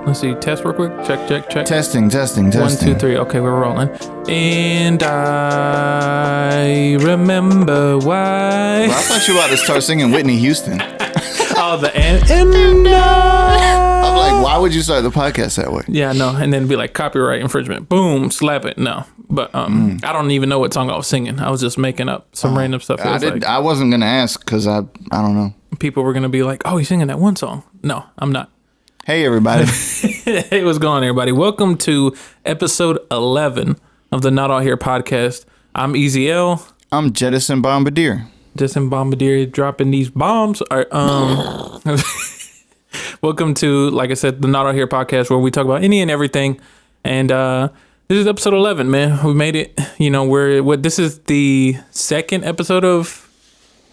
Let's see. Test real quick. Check. Testing. 1, 2, 3. Okay, we're rolling. And I remember why. Well, I thought you were about to start singing Whitney Houston. Oh, the end. I'm like, why would you start the podcast that way? Yeah, no. And then be like copyright infringement. Boom, slap it. No. But I don't even know what song I was singing. I was just making up some random stuff. I wasn't going to ask because I don't know. People were going to be like, oh, he's singing that one song. No, I'm not. Hey, everybody. Hey, what's going on, everybody? Welcome to episode 11 of the Not All Here podcast. I'm Easy L. I'm Jettison Bombardier. Jettison Bombardier dropping these bombs. Welcome to, like I said, the Not All Here podcast where we talk about any and everything. And this is episode 11, man. We made it. You know, this is the second episode of,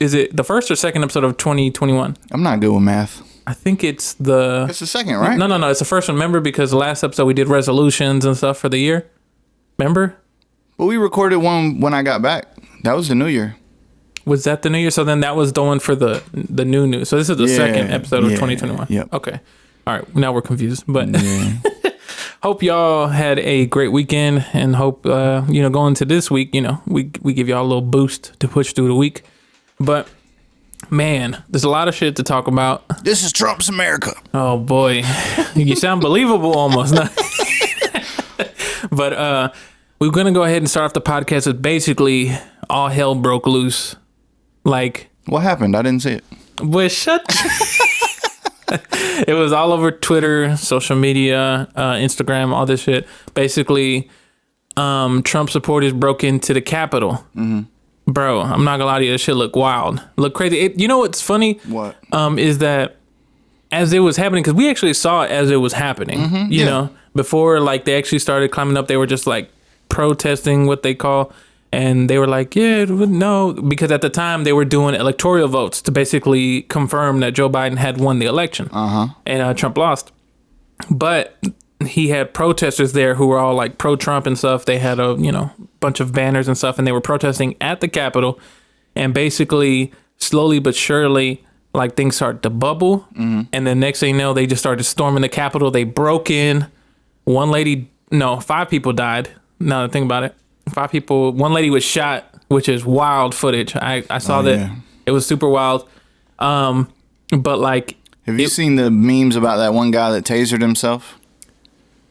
is it the first or second episode of 2021? I'm not good with math. I think it's the second, right? No. It's the first one. Remember, because the last episode we did resolutions and stuff for the year. Remember? Well, we recorded one when I got back. That was the new year. Was that the new year? So then that was the one for the new. So this is the second episode of 2021. Yep. Okay. All right. Now we're confused, but hope y'all had a great weekend and hope, going into this week, we give y'all a little boost to push through the week. But man, there's a lot of shit to talk about. This is Trump's America. Oh boy, you sound believable almost. But we're gonna go ahead and start off the podcast with basically all hell broke loose. Like, what happened? I didn't see it. Well, shut. It was all over Twitter, social media, Instagram, all this shit. Basically, Trump supporters broke into the Capitol. Mm-hmm. Bro, I'm not gonna lie to you, this shit look wild. Look crazy. You know what's funny? What? Is that as it was happening, because we actually saw it as it was happening, you know, before like they actually started climbing up, they were just like protesting what they call, and they were like, yeah, no, because at the time they were doing electoral votes to basically confirm that Joe Biden had won the election and Trump lost. But he had protesters there who were all like pro-Trump and stuff. They had a, bunch of banners and stuff, and they were protesting at the Capitol. And basically, slowly but surely, like things started to bubble. Mm-hmm. And then next thing you know, they just started storming the Capitol. They broke in. 5 people died. Now that I think about it, 5 people. One lady was shot, which is wild footage. I saw that. Yeah. It was super wild. But like, have you seen the memes about that one guy that tasered himself?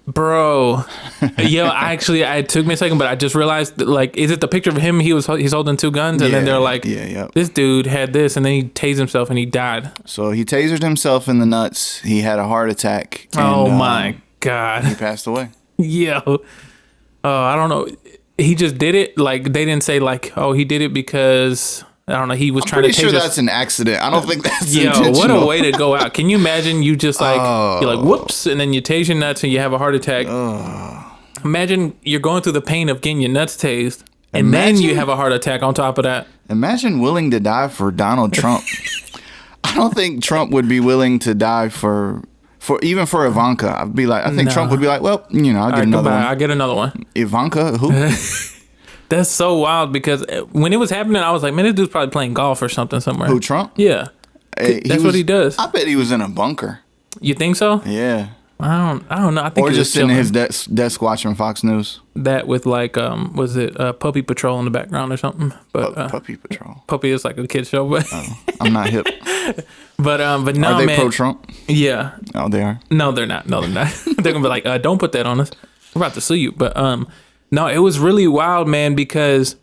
Bro, it took me a second, but I just realized that, like, is it the picture of him? He's holding 2 guns, and then they're like, this dude had this, and then he tased himself and he died. So he tasered himself in the nuts. He had a heart attack. And, oh my God. He passed away. I don't know. He just did it. Like, they didn't say like, oh, he did it because, I don't know, he was trying to tase. I'm pretty sure that's an accident. I don't think that's intentional. What a way to go out. Can you imagine you just like, you're like, whoops, and then you tase your nuts and you have a heart attack. Imagine you're going through the pain of getting your nuts tased, and then you have a heart attack on top of that. Imagine willing to die for Donald Trump. I don't think Trump would be willing to die for even for Ivanka. I'd be like, I think Trump would be like, well, I'll get another one. I'll get another one. Ivanka, who? That's so wild, because when it was happening, I was like, man, this dude's probably playing golf or something somewhere. Who, Trump? Yeah. That's what he does. I bet he was in a bunker. You think so? Yeah. I don't know. I think or just sitting in his desk watching Fox News. That with like, was it Puppy Patrol in the background or something? But Puppy Patrol. Puppy is like a kid's show, but I'm not hip. But no, are they man. pro-Trump? Yeah. Oh, they are? No, they're not. They're gonna be like, don't put that on us. We're about to sue you. But no, it was really wild, man, because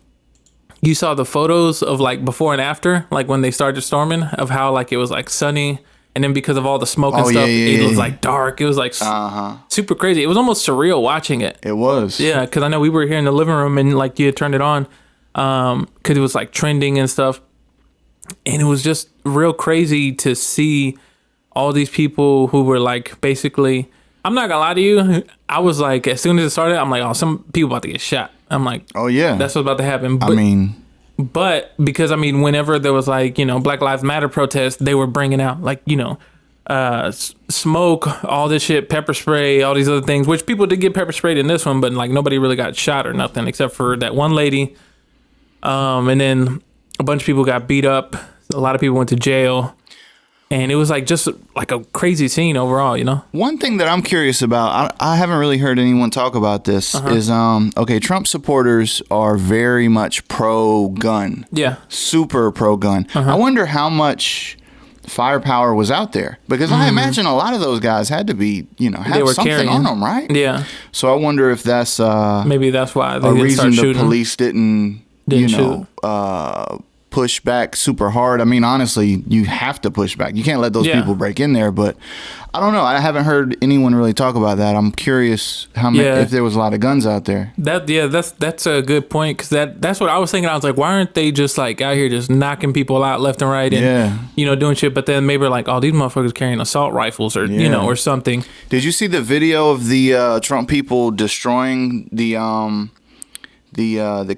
you saw the photos of like before and after, like when they started storming, of how like it was like sunny, and then because of all the smoke and stuff, it was like dark. It was like super crazy. It was almost surreal watching it. It was. Yeah, because I know we were here in the living room and like you had turned it on because it was like trending and stuff. And it was just real crazy to see all these people who were like basically, I'm not gonna lie to you, I was like, as soon as it started, I'm like, oh, some people about to get shot. I'm like, oh yeah, that's what's about to happen. But because whenever there was like, Black Lives Matter protests, they were bringing out like, smoke, all this shit, pepper spray, all these other things, which people did get pepper sprayed in this one, but like nobody really got shot or nothing except for that one lady. And then a bunch of people got beat up. A lot of people went to jail. And it was like just like a crazy scene overall, you know? One thing that I'm curious about, I haven't really heard anyone talk about this, is okay, Trump supporters are very much pro-gun. Yeah. Super pro-gun. I wonder how much firepower was out there, because I imagine a lot of those guys had to be, you know, have something carrying on them, right? Yeah. So I wonder if that's maybe that's why a reason the police didn't shoot. Push back super hard. I mean, honestly, you have to push back. You can't let those people break in there. But I don't know. I haven't heard anyone really talk about that. I'm curious how many, if there was a lot of guns out there. That's a good point, because that's what I was thinking. I was like, why aren't they just like out here just knocking people out left and right and you know, doing shit? But then maybe like, oh, these motherfuckers carrying assault rifles or you know, or something. Did you see the video of the Trump people destroying the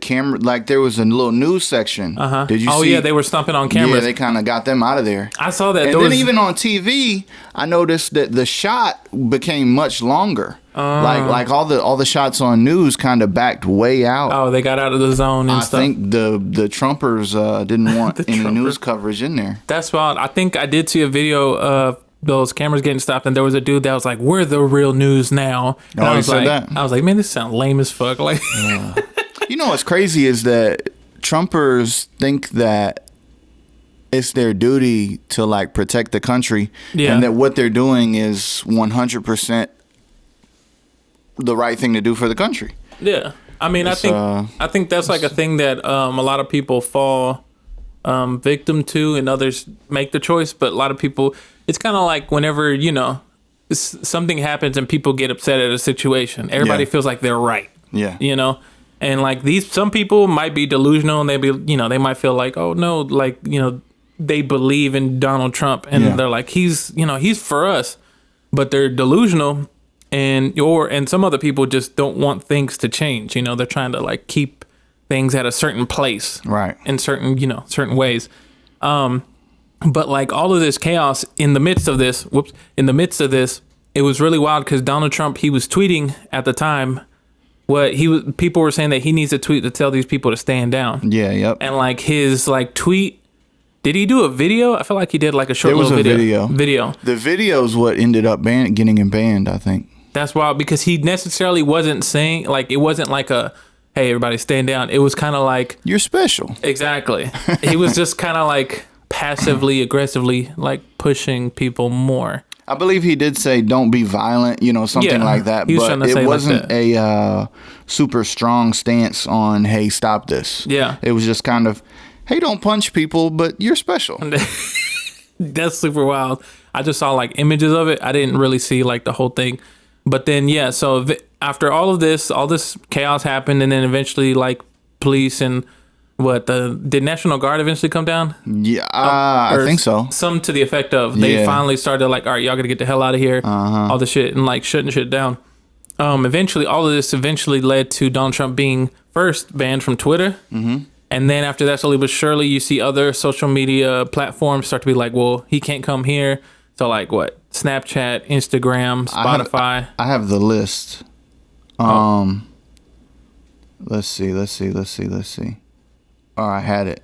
camera? Like, there was a little news section. Did you see? Oh yeah, they were stomping on cameras. Yeah, they kind of got them out of there. I saw that. And then even on TV, I noticed that the shot became much longer. Like all the shots on news kind of backed way out. Oh, they got out of the zone and stuff. I think the Trumpers didn't want any news coverage in there. That's wild. I think I did see a video of those cameras getting stopped, and there was a dude that was like, "We're the real news now." And I was like, I was like, man, this sounds lame as fuck. Like, you know what's crazy is that Trumpers think that it's their duty to like protect the country, and that what they're doing is 100% the right thing to do for the country. Yeah, I mean, I think that's like a thing that a lot of people fall victim to, and others make the choice. But a lot of people, it's kind of like whenever, you know, something happens and people get upset at a situation, everybody feels like they're right. Yeah, you know. And like some people might be delusional, and they might feel like, oh no, like, you know, they believe in Donald Trump, and they're like, he's for us, but they're delusional, and some other people just don't want things to change. You know, they're trying to like keep things at a certain place, right? In certain ways. But like all of this chaos in the midst of this, it was really wild, because Donald Trump, he was tweeting at the time. People were saying that he needs to tweet to tell these people to stand down. Yeah, yep. And like his like tweet, did he do a video? I feel like he did like a short little video. The video is what ended up getting him banned, I think. That's wild, because he necessarily wasn't saying, like, it wasn't like a, hey, everybody stand down. It was kind of like, you're special. Exactly. He was just kind of like passively, aggressively like pushing people more. I believe he did say, don't be violent, you know, something like that. But it wasn't like a super strong stance on, hey, stop this. Yeah. It was just kind of, hey, don't punch people, but you're special. That's super wild. I just saw like images of it. I didn't really see like the whole thing. But then, so after all this chaos happened, and then eventually like police and did National Guard eventually come down? Yeah, I think so. Some to the effect of they finally started like, all right, y'all got to get the hell out of here. All the shit, and like shutting shit down. Eventually, all of this led to Donald Trump being first banned from Twitter. And then after that, slowly but surely, you see other social media platforms start to be like, well, he can't come here. So like Snapchat, Instagram, Spotify. I have the list. Let's see. Oh, I had it.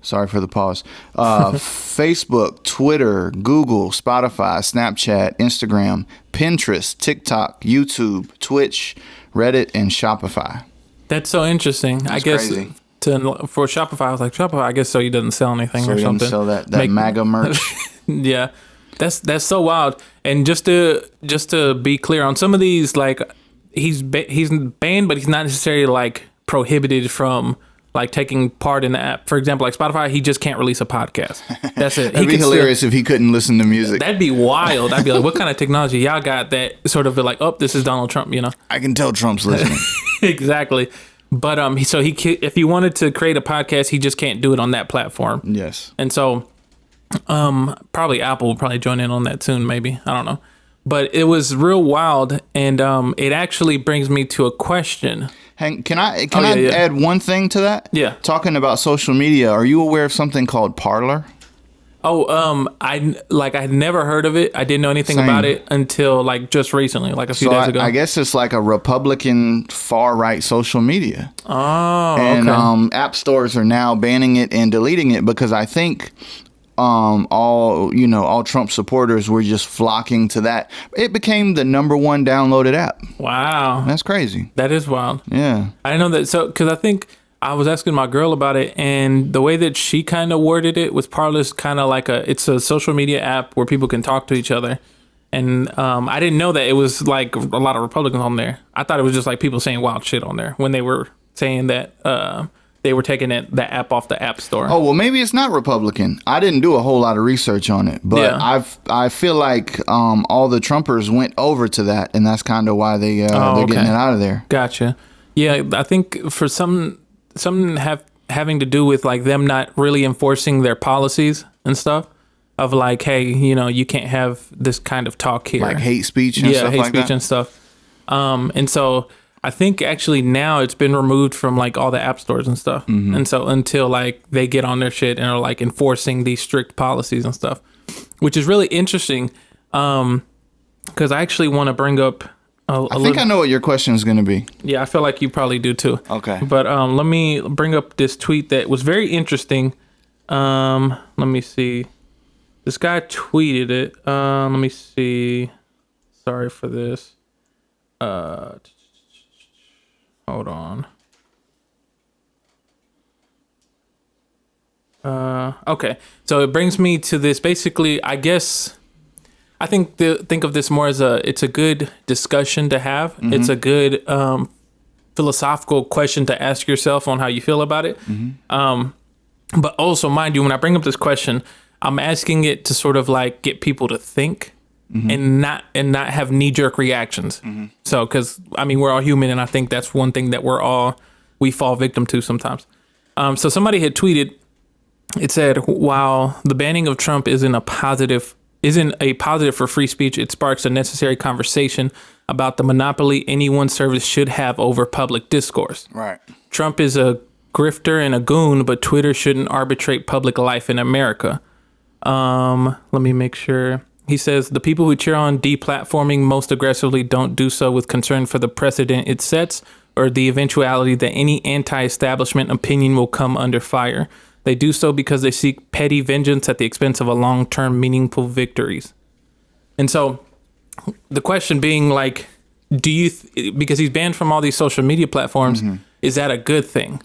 Sorry for the pause. Facebook, Twitter, Google, Spotify, Snapchat, Instagram, Pinterest, TikTok, YouTube, Twitch, Reddit, and Shopify. That's so interesting. That's crazy. For Shopify, I was like, Shopify, I guess so he doesn't sell anything or something. Sell that MAGA merch. Yeah. That's so wild. And just to be clear on some of these, like he's banned, but he's not necessarily like prohibited from like taking part in the app. For example, like Spotify, he just can't release a podcast. That's it. That'd be hilarious if he couldn't listen to music. That'd be wild. I'd be like, what kind of technology y'all got that sort of be like, oh, this is Donald Trump, you know? I can tell Trump's listening. Exactly. But if he wanted to create a podcast, he just can't do it on that platform. Yes. And so probably Apple will probably join in on that soon, maybe. I don't know. But it was real wild, and it actually brings me to a question. Can I add one thing to that? Yeah. Talking about social media, are you aware of something called Parler? Oh, I had never heard of it. I didn't know anything about it until like just recently, like a few days ago. I guess it's like a Republican far right social media. Oh, and app stores are now banning it and deleting it because I think all Trump supporters were just flocking to that. It became the #1 downloaded app. Wow. That's crazy. That is wild. Yeah. I didn't know that. So, because I think I was asking my girl about it, and the way that she kind of worded it was Parler's kind of like it's a social media app where people can talk to each other. And I didn't know that it was like a lot of Republicans on there. I thought it was just like people saying wild shit on there when they were saying that they were taking the app off the app store. Oh, well, maybe it's not Republican. I didn't do a whole lot of research on it, but Yeah. I feel like all the Trumpers went over to that, and that's kind of why they're okay. getting it out of there. Gotcha. Yeah, I think for something having to do with like them not really enforcing their policies and stuff of like, hey, you can't have this kind of talk here. Like hate speech and stuff hate like speech that? and stuff. And so I think actually now it's been removed from like all the app stores and stuff. Mm-hmm. And so until like they get on their shit and are like enforcing these strict policies and stuff, which is really interesting. Because I actually want to bring up I think I know what your question is going to be. Yeah, I feel like you probably do too. Okay. But let me bring up this tweet that was very interesting. Let me see. This guy tweeted it. Let me see. Sorry for this. Hold on. Okay. So it brings me to this. Basically, I guess I think of this more as it's a good discussion to have. Mm-hmm. It's a good philosophical question to ask yourself on how you feel about it. Mm-hmm. But also, mind you, when I bring up this question, I'm asking it to sort of like get people to think mm-hmm. and not have knee-jerk reactions. Mm-hmm. So, because I mean, we're all human, and I think that's one thing that we fall victim to sometimes. So somebody had tweeted. It said, while the banning of Trump isn't a positive for free speech, it sparks a necessary conversation about the monopoly any one service should have over public discourse. Right. Trump is a grifter and a goon, but Twitter shouldn't arbitrate public life in America. Let me make sure. He says, the people who cheer on deplatforming most aggressively don't do so with concern for the precedent it sets or the eventuality that any anti-establishment opinion will come under fire. They do so because they seek petty vengeance at the expense of a long-term meaningful victories. And so the question being like, because he's banned from all these social media platforms, mm-hmm. is that a good thing?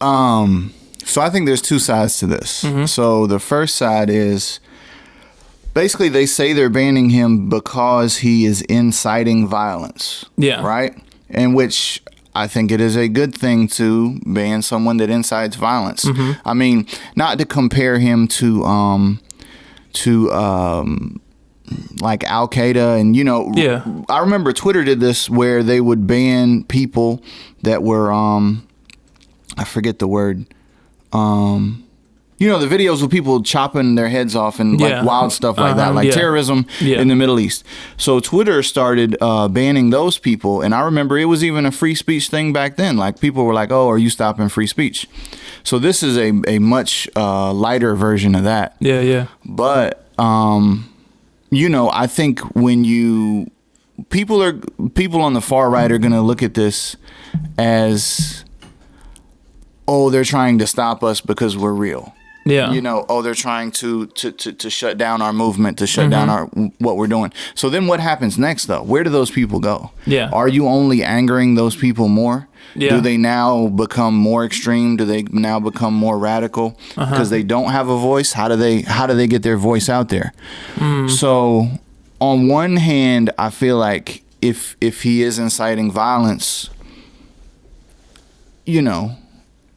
So I think there's two sides to this. Mm-hmm. So the first side is basically they say they're banning him because he is inciting violence. Yeah. Right? In which I think it is a good thing to ban someone that incites violence. Mm-hmm. I mean, not to compare him to like Al Qaeda and yeah. I remember Twitter did this where they would ban people that were I forget the word. The videos of people chopping their heads off and like wild stuff like that, like terrorism in the Middle East. So Twitter started banning those people. And I remember it was even a free speech thing back then. Like people were like, oh, are you stopping free speech? So this is a much lighter version of that. Yeah, yeah. But, I think when people on the far right are going to look at this as, oh, they're trying to stop us because we're real. Yeah. They're trying to shut down our movement, to shut mm-hmm. down what we're doing. So then what happens next, though? Where do those people go? Yeah. Are you only angering those people more? Yeah. Do they now become more extreme? Do they now become more radical because they don't have a voice? How do they get their voice out there? Mm. So on one hand, I feel like if he is inciting violence,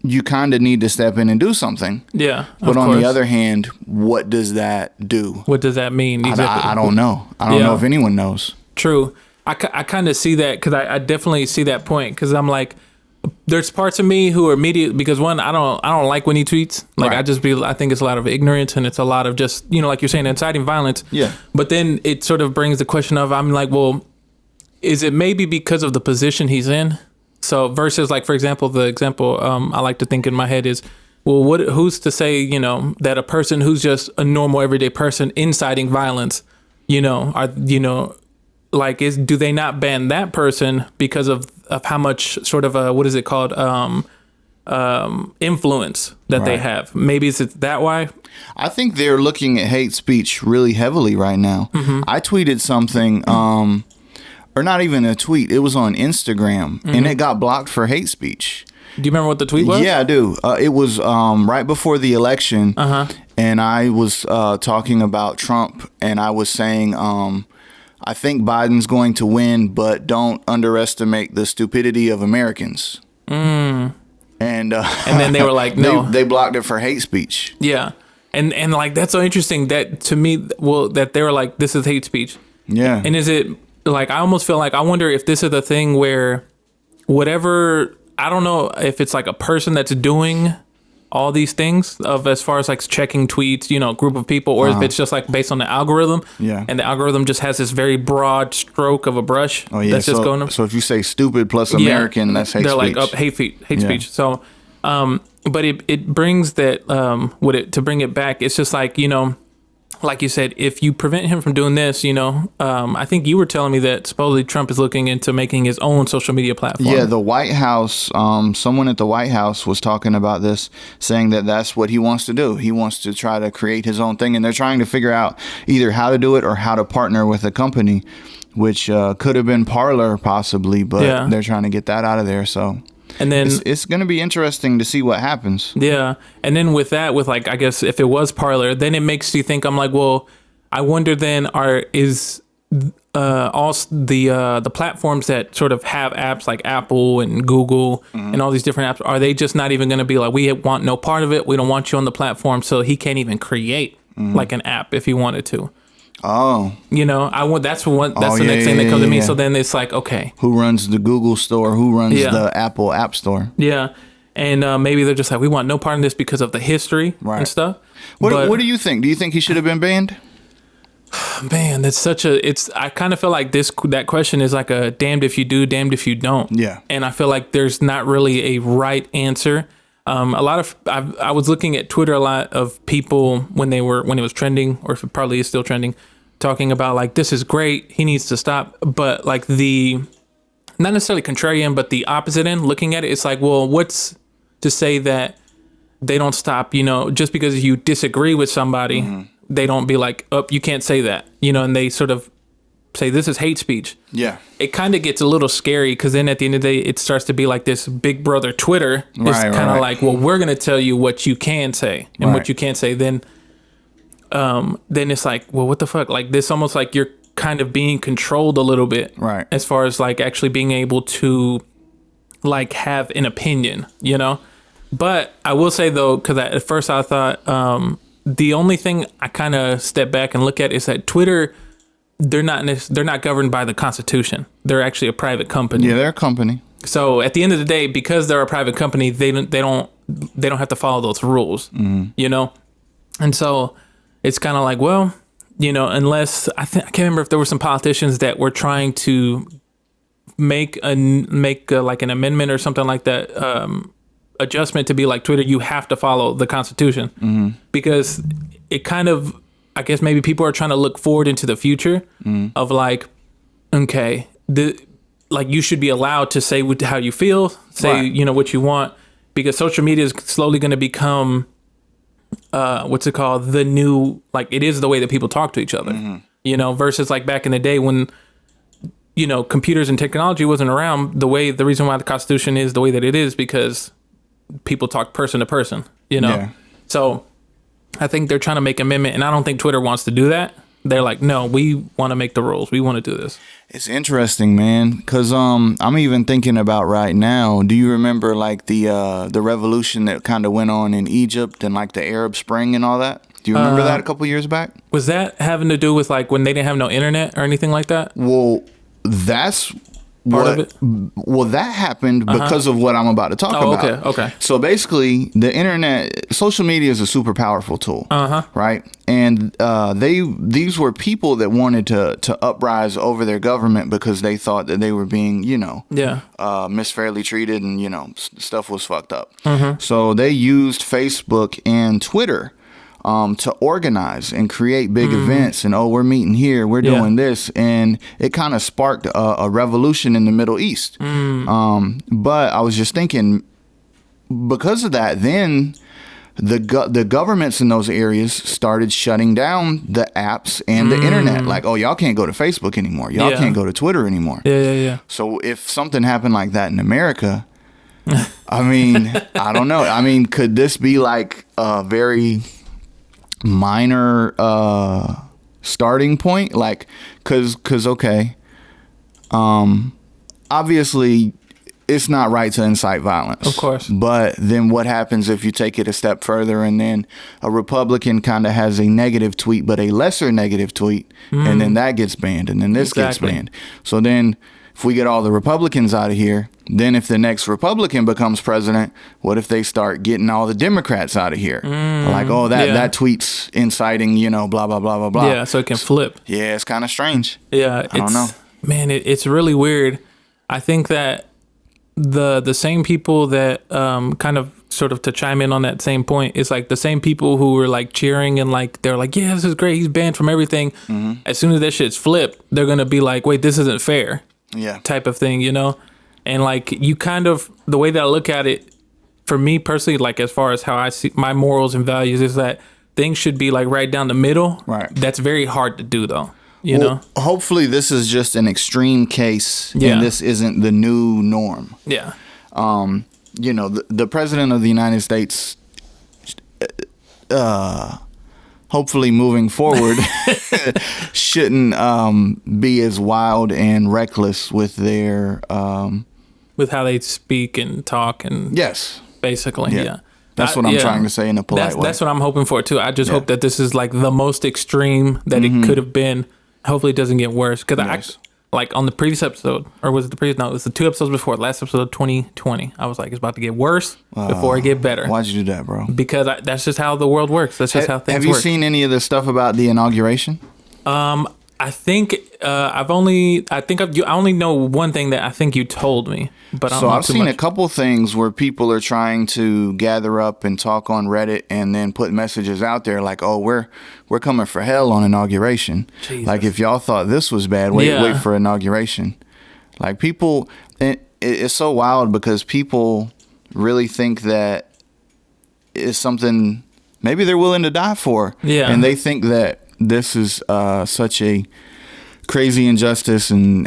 you kind of need to step in and do something. Yeah. But on the other hand, what does that do? What does that mean? I don't know. I don't know if anyone knows. True. I kind of see that because I definitely see that point because I'm like, there's parts of me who are immediate because one, I don't like when he tweets. Like right. I think it's a lot of ignorance and it's a lot of just, like you're saying, inciting violence. Yeah. But then it sort of brings the question of, I'm like, well, is it maybe because of the position he's in? So versus like, for example, the example I like to think in my head is, well, who's to say, that a person who's just a normal everyday person inciting violence, do they not ban that person because of how much sort of what is it called? influence that they have. Maybe it's that why. I think they're looking at hate speech really heavily right now. I tweeted something, or not even a tweet. It was on Instagram, and it got blocked for hate speech. Do you remember what the tweet was? Yeah, I do. It was right before the election, and I was talking about Trump, and I was saying, I think Biden's going to win, but don't underestimate the stupidity of Americans. And then they were like, no. They blocked it for hate speech. Yeah. And like, that's so interesting that to me, well, that they were like, this is hate speech. Yeah. And is it like, I almost feel like, I wonder if this is the thing where whatever, I don't know if it's like a person that's doing all these things of as far as like checking tweets, you know, group of people, or if it's just like based on the algorithm. Yeah. And the algorithm just has this very broad stroke of a brush. Oh, yeah. That's just going. So if you say stupid plus American, that's hate they're speech. They're like hate speech. So, but it brings that, to bring it back, it's just like, you know, like you said, if you prevent him from doing this, you know, I think you were telling me that supposedly Trump is looking into making his own social media platform. Yeah, the White House, someone at the White House was talking about this, saying that that's what he wants to do. He wants to try to create his own thing, and they're trying to figure out either how to do it or how to partner with a company, which could have been Parler possibly, but they're trying to get that out of there. So. And then it's going to be interesting to see what happens. Yeah. And then with that, with like, I guess if it was Parler, then it makes you think, I'm like, well, I wonder then all the platforms that sort of have apps like Apple and Google and all these different apps, are they just not even going to be like, we want no part of it. We don't want you on the platform. So he can't even create like an app if he wanted to. Oh, you know, that's the next thing that comes to me. So then it's like, okay, who runs the Google store? Who runs the Apple App Store? Yeah. And maybe they're just like, we want no part in this because of the history and stuff. What do you think? Do you think he should have been banned? Man, that's I kind of feel like that question is like a damned if you do, damned if you don't. Yeah. And I feel like there's not really a right answer. I was looking at Twitter a lot of people when it was trending, or if it probably is still trending, talking about like, this is great, he needs to stop. But like not necessarily contrarian, but the opposite end, looking at it, it's like, well, what's to say that they don't stop, you know, just because you disagree with somebody, they don't be like, oh, you can't say that, you know, and they sort of say this is hate speech. Yeah. It kind of gets a little scary, because then at the end of the day, it starts to be like this big brother Twitter. It's kind of like, well, we're going to tell you what you can say and what you can't say. Then it's like, well, what the fuck? Like, this almost like you're kind of being controlled a little bit. Right. As far as like actually being able to like have an opinion, you know? But I will say though, because at first I thought the only thing I kind of step back and look at is that Twitter, they're not governed by the Constitution. They're actually a private company. Yeah, they're a company. So at the end of the day, because they're a private company, they don't have to follow those rules, you know? And so it's kind of like, well, you know, unless I can't remember if there were some politicians that were trying to make like an amendment or something like that, adjustment to be like, Twitter, you have to follow the Constitution, because it kind of, I guess maybe people are trying to look forward into the future of like, okay, like you should be allowed to say how you feel, say, you know, what you want, because social media is slowly going to become, the new, like it is the way that people talk to each other, you know, versus like back in the day when, you know, computers and technology wasn't around. The reason why the Constitution is the way that it is because people talk person to person, you know? Yeah. So I think they're trying to make an amendment, and I don't think Twitter wants to do that. They're like, no, we want to make the rules. We want to do this. It's interesting, man, because I'm even thinking about right now. Do you remember like the revolution that kind of went on in Egypt and like the Arab Spring and all that? Do you remember that a couple years back? Was that having to do with like when they didn't have no internet or anything like that? Well, that's part of it. Well, that happened because of what I'm about to talk about. Okay. So basically, the internet, social media is a super powerful tool, right? And these were people that wanted to uprise over their government because they thought that they were being, you know, misfairly treated, and you know, stuff was fucked up. So they used Facebook and Twitter to organize and create big events, and we're meeting here, we're doing this, and it kind of sparked a revolution in the Middle East. But I was just thinking, because of that, then the governments in those areas started shutting down the apps and the internet. Like, oh, y'all can't go to Facebook anymore. Y'all can't go to Twitter anymore. Yeah. So if something happened like that in America, I mean, I don't know. I mean, could this be like a very minor starting point? Like, cause okay, obviously it's not right to incite violence, of course. But then what happens if you take it a step further and then a Republican kind of has a negative tweet, but a lesser negative tweet, and then that gets banned, and then this gets banned. So then if we get all the Republicans out of here, then if the next Republican becomes president, what if they start getting all the Democrats out of here? Like, oh, that tweet's inciting, blah, blah, blah, blah, blah. Yeah, so it can flip. Yeah, it's kind of strange. Yeah. I don't know. Man, it's really weird. I think that the same people that kind of sort of to chime in on that same point, it's like the same people who were like cheering and like they're like, yeah, this is great, he's banned from everything. As soon as that shit's flipped, they're gonna be like, wait, this isn't fair. Yeah, type of thing, and like you kind of, the way that I look at it, for me personally, like as far as how I see my morals and values, is that things should be like right down the middle. Right. That's very hard to do though. Hopefully this is just an extreme case, and this isn't the new norm. Yeah. The president of the United States, hopefully moving forward, shouldn't be as wild and reckless with their with how they speak and talk and basically. Yeah. That's what I'm trying to say in a polite way. That's what I'm hoping for too. I just hope that this is like the most extreme that it could have been. Hopefully it doesn't get worse, because I like on the previous episode, or was it the previous? No, it was the 2 episodes before. Last episode of 2020, I was like, it's about to get worse before it get better. Why'd you do that, bro? Because that's just how the world works. That's just how things work. Have you seen any of the stuff about the inauguration? I think I only know one thing that I think you told me, but I've seen a couple things where people are trying to gather up and talk on Reddit and then put messages out there like, "Oh, we're coming for hell on inauguration." Jesus. Like, if y'all thought this was bad, wait for inauguration. Like, people, it's so wild because people really think that it's something maybe they're willing to die for. Yeah, and they think that this is such a crazy injustice, and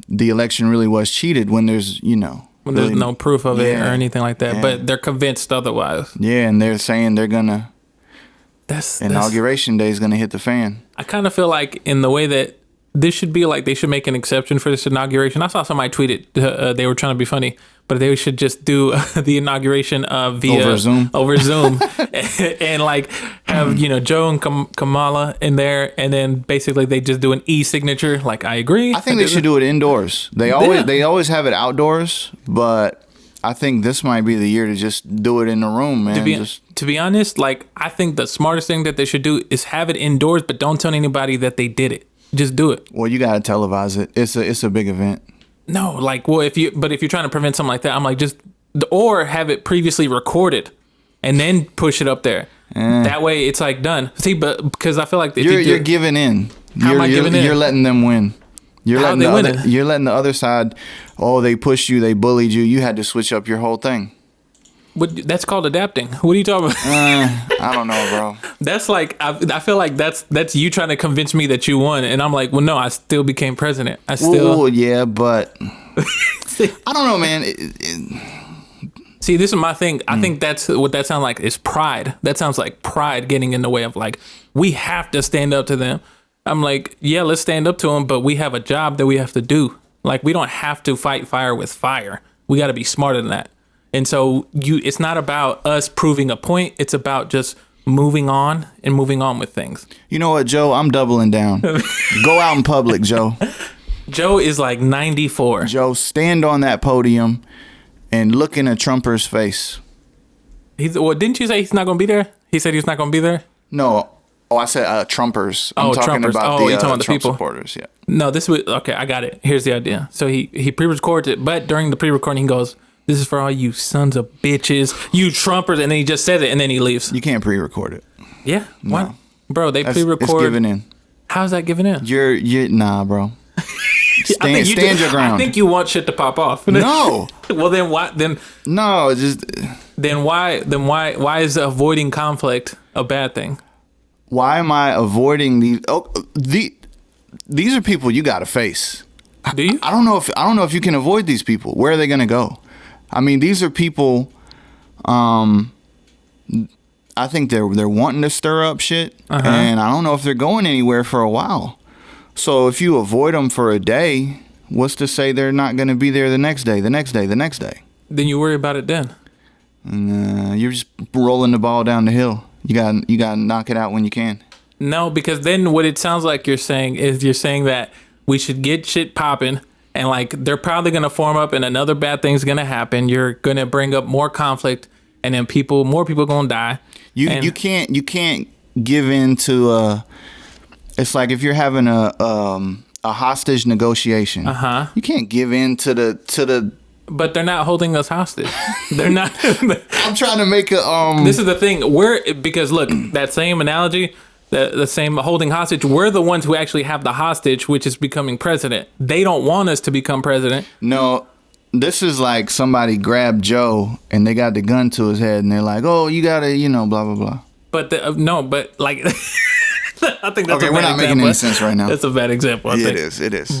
the election really was cheated when there's when there's no proof of it or anything like that. But they're convinced otherwise. Yeah, and they're saying they're gonna. Inauguration day is gonna hit the fan. I kind of feel like in the way that this should be like, they should make an exception for this inauguration. I saw somebody tweet it. They were trying to be funny, but they should just do the inauguration via over Zoom, and like have Joe and Kamala in there, and then basically they just do an e-signature. Like, I agree. I think they should do it indoors. They always have it outdoors, but I think this might be the year to just do it in the room, man. To be honest, like, I think the smartest thing that they should do is have it indoors, but don't tell anybody that they did it. Just do it. Well, you gotta televise it. It's a big event. No, like, well, if you're trying to prevent something like that, I'm like, or have it previously recorded and then push it up there. That way it's like done. See, but because I feel like if you're giving in. How am I giving in? You're letting them win. You're letting the other side. Oh, they pushed you. They bullied you. You had to switch up your whole thing. That's called adapting. What are you talking about? I don't know, bro. That's like, I feel like that's you trying to convince me that you won, and I'm like, well, no, I still became president. Well, yeah, but I don't know, man. See, this is my thing. I think that's what that sounds like is pride. That sounds like pride getting in the way of like, we have to stand up to them. I'm like, yeah, let's stand up to them, but we have a job that we have to do. Like, we don't have to fight fire with fire. We got to be smarter than that. And so it's not about us proving a point. It's about just moving on with things. You know what, Joe? I'm doubling down. Go out in public, Joe. Joe is like 94. Joe, stand on that podium and look in a Trumper's face. Didn't you say he's not going to be there? He said he's not going to be there? No. Oh, I said Trumpers. I'm talking Trumpers. about the Trump people. Supporters. Yeah. No, this was okay. I got it. Here's the idea. So he pre-records it, but during the pre-recording, he goes, "This is for all you sons of bitches, you Trumpers," and then he just said it, and then he leaves. You can't pre-record it. Yeah. Why? Bro, they pre-record. It's giving in. How's that giving in? You're nah, bro. stand your ground. I think you want shit to pop off. No. Well, then why? No, just. Then why is avoiding conflict a bad thing? Why am I avoiding these? These are people you got to face. Do you? I don't know if you can avoid these people. Where are they going to go? I mean, these are people. I think they're wanting to stir up shit, and I don't know if they're going anywhere for a while. So if you avoid them for a day, what's to say they're not going to be there the next day, the next day, the next day? Then you worry about it then. You're just rolling the ball down the hill. You got to knock it out when you can. No, because then what it sounds like you're saying is that we should get shit popping, and like they're probably going to form up and another bad thing's going to happen. You're going to bring up more conflict, and then more people going to die. You can't give in to it's like if you're having a hostage negotiation. You can't give in to the But they're not holding us hostage. They're not. I'm trying to make a This is the thing. Because look, that same analogy, the same holding hostage, we're the ones who actually have the hostage, which is becoming president. They don't want us to become president. No, this is like somebody grabbed Joe and they got the gun to his head and they're like, "Oh, you gotta, blah blah blah." But like, I think that's okay. We're not making any sense right now. That's a bad example. I think. It is.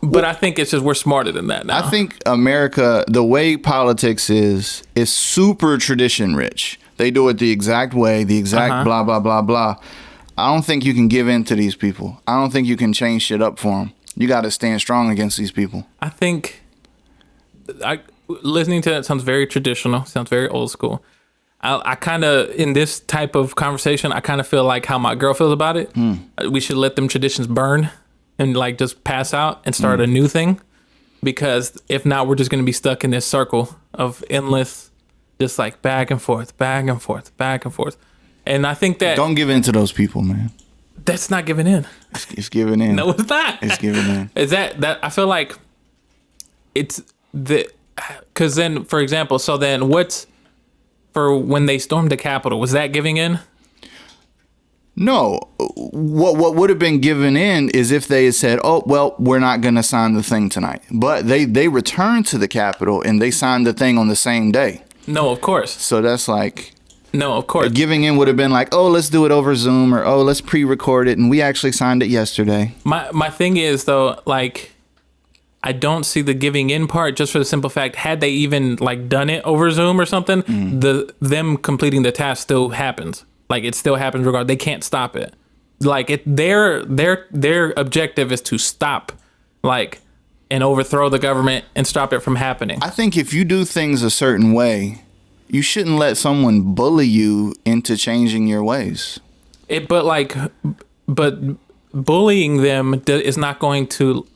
But I think it's just we're smarter than that now. I think America, the way politics is super tradition rich. They do it the exact way, the exact blah, blah, blah, blah. I don't think you can give in to these people. I don't think you can change shit up for them. You got to stand strong against these people. I think listening to that sounds very traditional, sounds very old school. I kind of, in this type of conversation, I kind of feel like how my girl feels about it. We should let them traditions burn and like just pass out and start a new thing, because if not, we're just going to be stuck in this circle of endless, just like back and forth, back and forth, back and forth. And I think that don't give in to those people, man. That's not giving in. It's giving in. No, it's not. It's giving in. Is that I feel like it's because then, for example, so then what's for when they stormed the Capitol, was that giving in? No, what would have been given in is if they had said, "Oh, well, we're not going to sign the thing tonight." But they returned to the Capitol and they signed the thing on the same day. No, of course. So that's like, no, of course. Giving in would have been like, "Oh, let's do it over Zoom," or "Oh, let's pre-record it," and we actually signed it yesterday. My thing is though, like, I don't see the giving in part, just for the simple fact, had they even like done it over Zoom or something, them completing the task still happens. Like, it still happens regardless. They can't stop it. Like, their objective is to stop, like, and overthrow the government and stop it from happening. I think if you do things a certain way, you shouldn't let someone bully you into changing your ways. But bullying them is not going to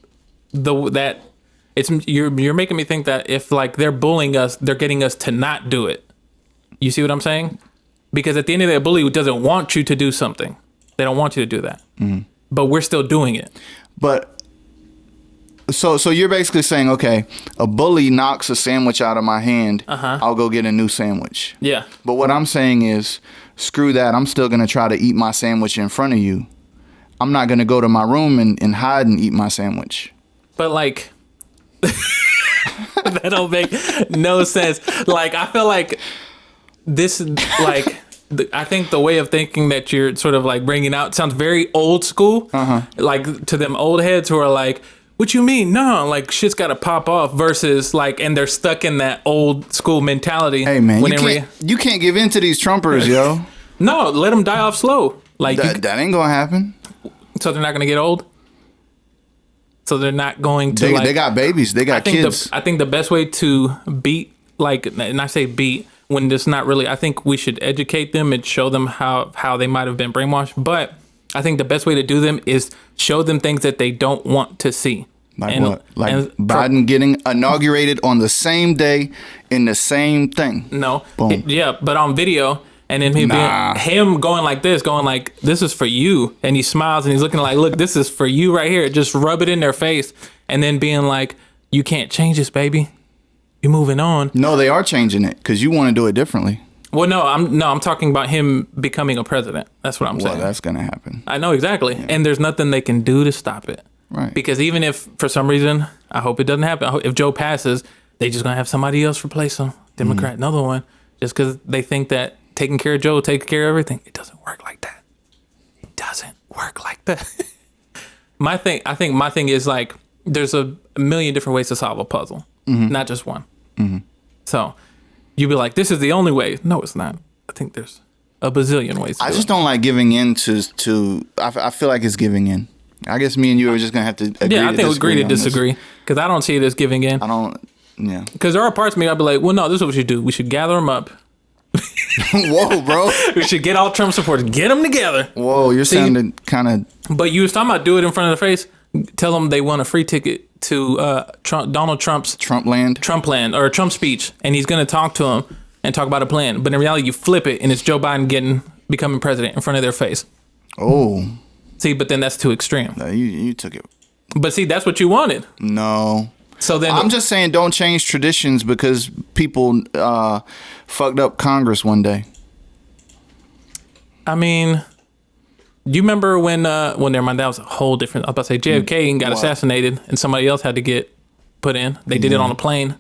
you're making me think that if like they're bullying us, they're getting us to not do it. You see what I'm saying? Because at the end of the day, a bully doesn't want you to do something. They don't want you to do that. But we're still doing it. But so you're basically saying, okay, a bully knocks a sandwich out of my hand. I'll go get a new sandwich. Yeah. But what I'm saying is, screw that. I'm still going to try to eat my sandwich in front of you. I'm not going to go to my room and hide and eat my sandwich. But like, that don't make no sense. Like, I feel like this, like, I think the way of thinking that you're sort of like bringing out sounds very old school. Like, to them old heads who are like, what you mean? No, like, shit's got to pop off versus like, and they're stuck in that old school mentality. Hey man, you can't give in to these Trumpers, yo. No, let them die off slow. Like, that ain't gonna happen. So they're not gonna get old. So they're not going to. They got babies. They got kids. I think the best way to beat, like, and I say beat when it's not really. I think we should educate them and show them how they might have been brainwashed. But I think the best way to do them is show them things that they don't want to see. Like what? Like Biden getting inaugurated on the same day in the same thing. No. Boom. Yeah, but on video. And then him going like this, this is for you. And he smiles and he's looking like, look, this is for you right here. Just rub it in their face. And then being like, you can't change this, baby. You're moving on. No, they are changing it because you want to do it differently. Well, I'm talking about him becoming a president. That's what I'm saying. Well, that's going to happen. I know exactly. Yeah. And there's nothing they can do to stop it. Right. Because even if for some reason, I hope it doesn't happen. If Joe passes, they just gonna have somebody else replace him, Democrat, another one, just because they think that taking care of Joe, taking care of everything. It doesn't work like that. It doesn't work like that. I think my thing is like there's a million different ways to solve a puzzle, not just one. So you'd be like, this is the only way. No, it's not. I think there's a bazillion ways. I just don't like giving in to. I feel like it's giving in. I guess me and you are just gonna have to agree. Yeah, I think we agree to disagree because I don't see it as giving in. I don't. Yeah. Because there are parts of me I'd be like, well, no, this is what we should do. We should gather them up. Whoa, bro. We should get all Trump supporters, get them together. Whoa, you're sounding kind of. But you was talking about do it in front of their face. Tell them they want a free ticket to Donald Trump's Trump land or Trump speech, and he's going to talk to them and talk about a plan. But in reality, you flip it, and it's Joe Biden becoming president in front of their face. Oh. See, but then that's too extreme. No, you took it. But see, that's what you wanted. No. So then I'm just saying, don't change traditions because people fucked up Congress one day. I mean, do you remember when never mind, that was a whole different. I was about to say JFK got assassinated and somebody else had to get put in. They did it on a plane.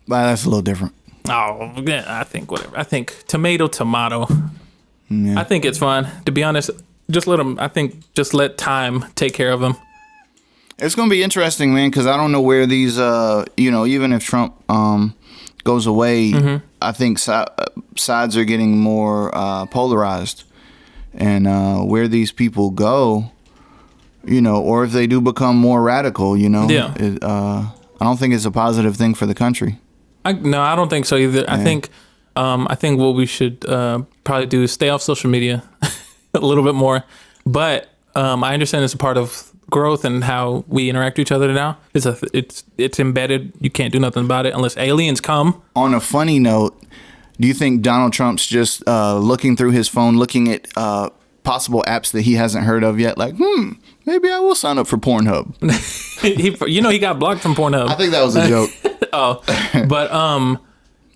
Well, that's a little different. Oh, yeah, I think whatever. I think tomato. Yeah. I think it's fine. To be honest, just let them. I think just let time take care of them. It's going to be interesting, man, because I don't know where these, even if Trump goes away, I think sides are getting more polarized. And where these people go, or if they do become more radical, Yeah. I don't think it's a positive thing for the country. No, I don't think so either. Yeah. I think what we should probably do is stay off social media a little bit more. But I understand it's a part of growth and how we interact with each other now. It's embedded. You can't do nothing about it unless aliens come. On a funny note, do you think Donald Trump's just looking through his phone, looking at possible apps that he hasn't heard of yet? Like, maybe I will sign up for Pornhub. he got blocked from Pornhub. I think that was a joke. But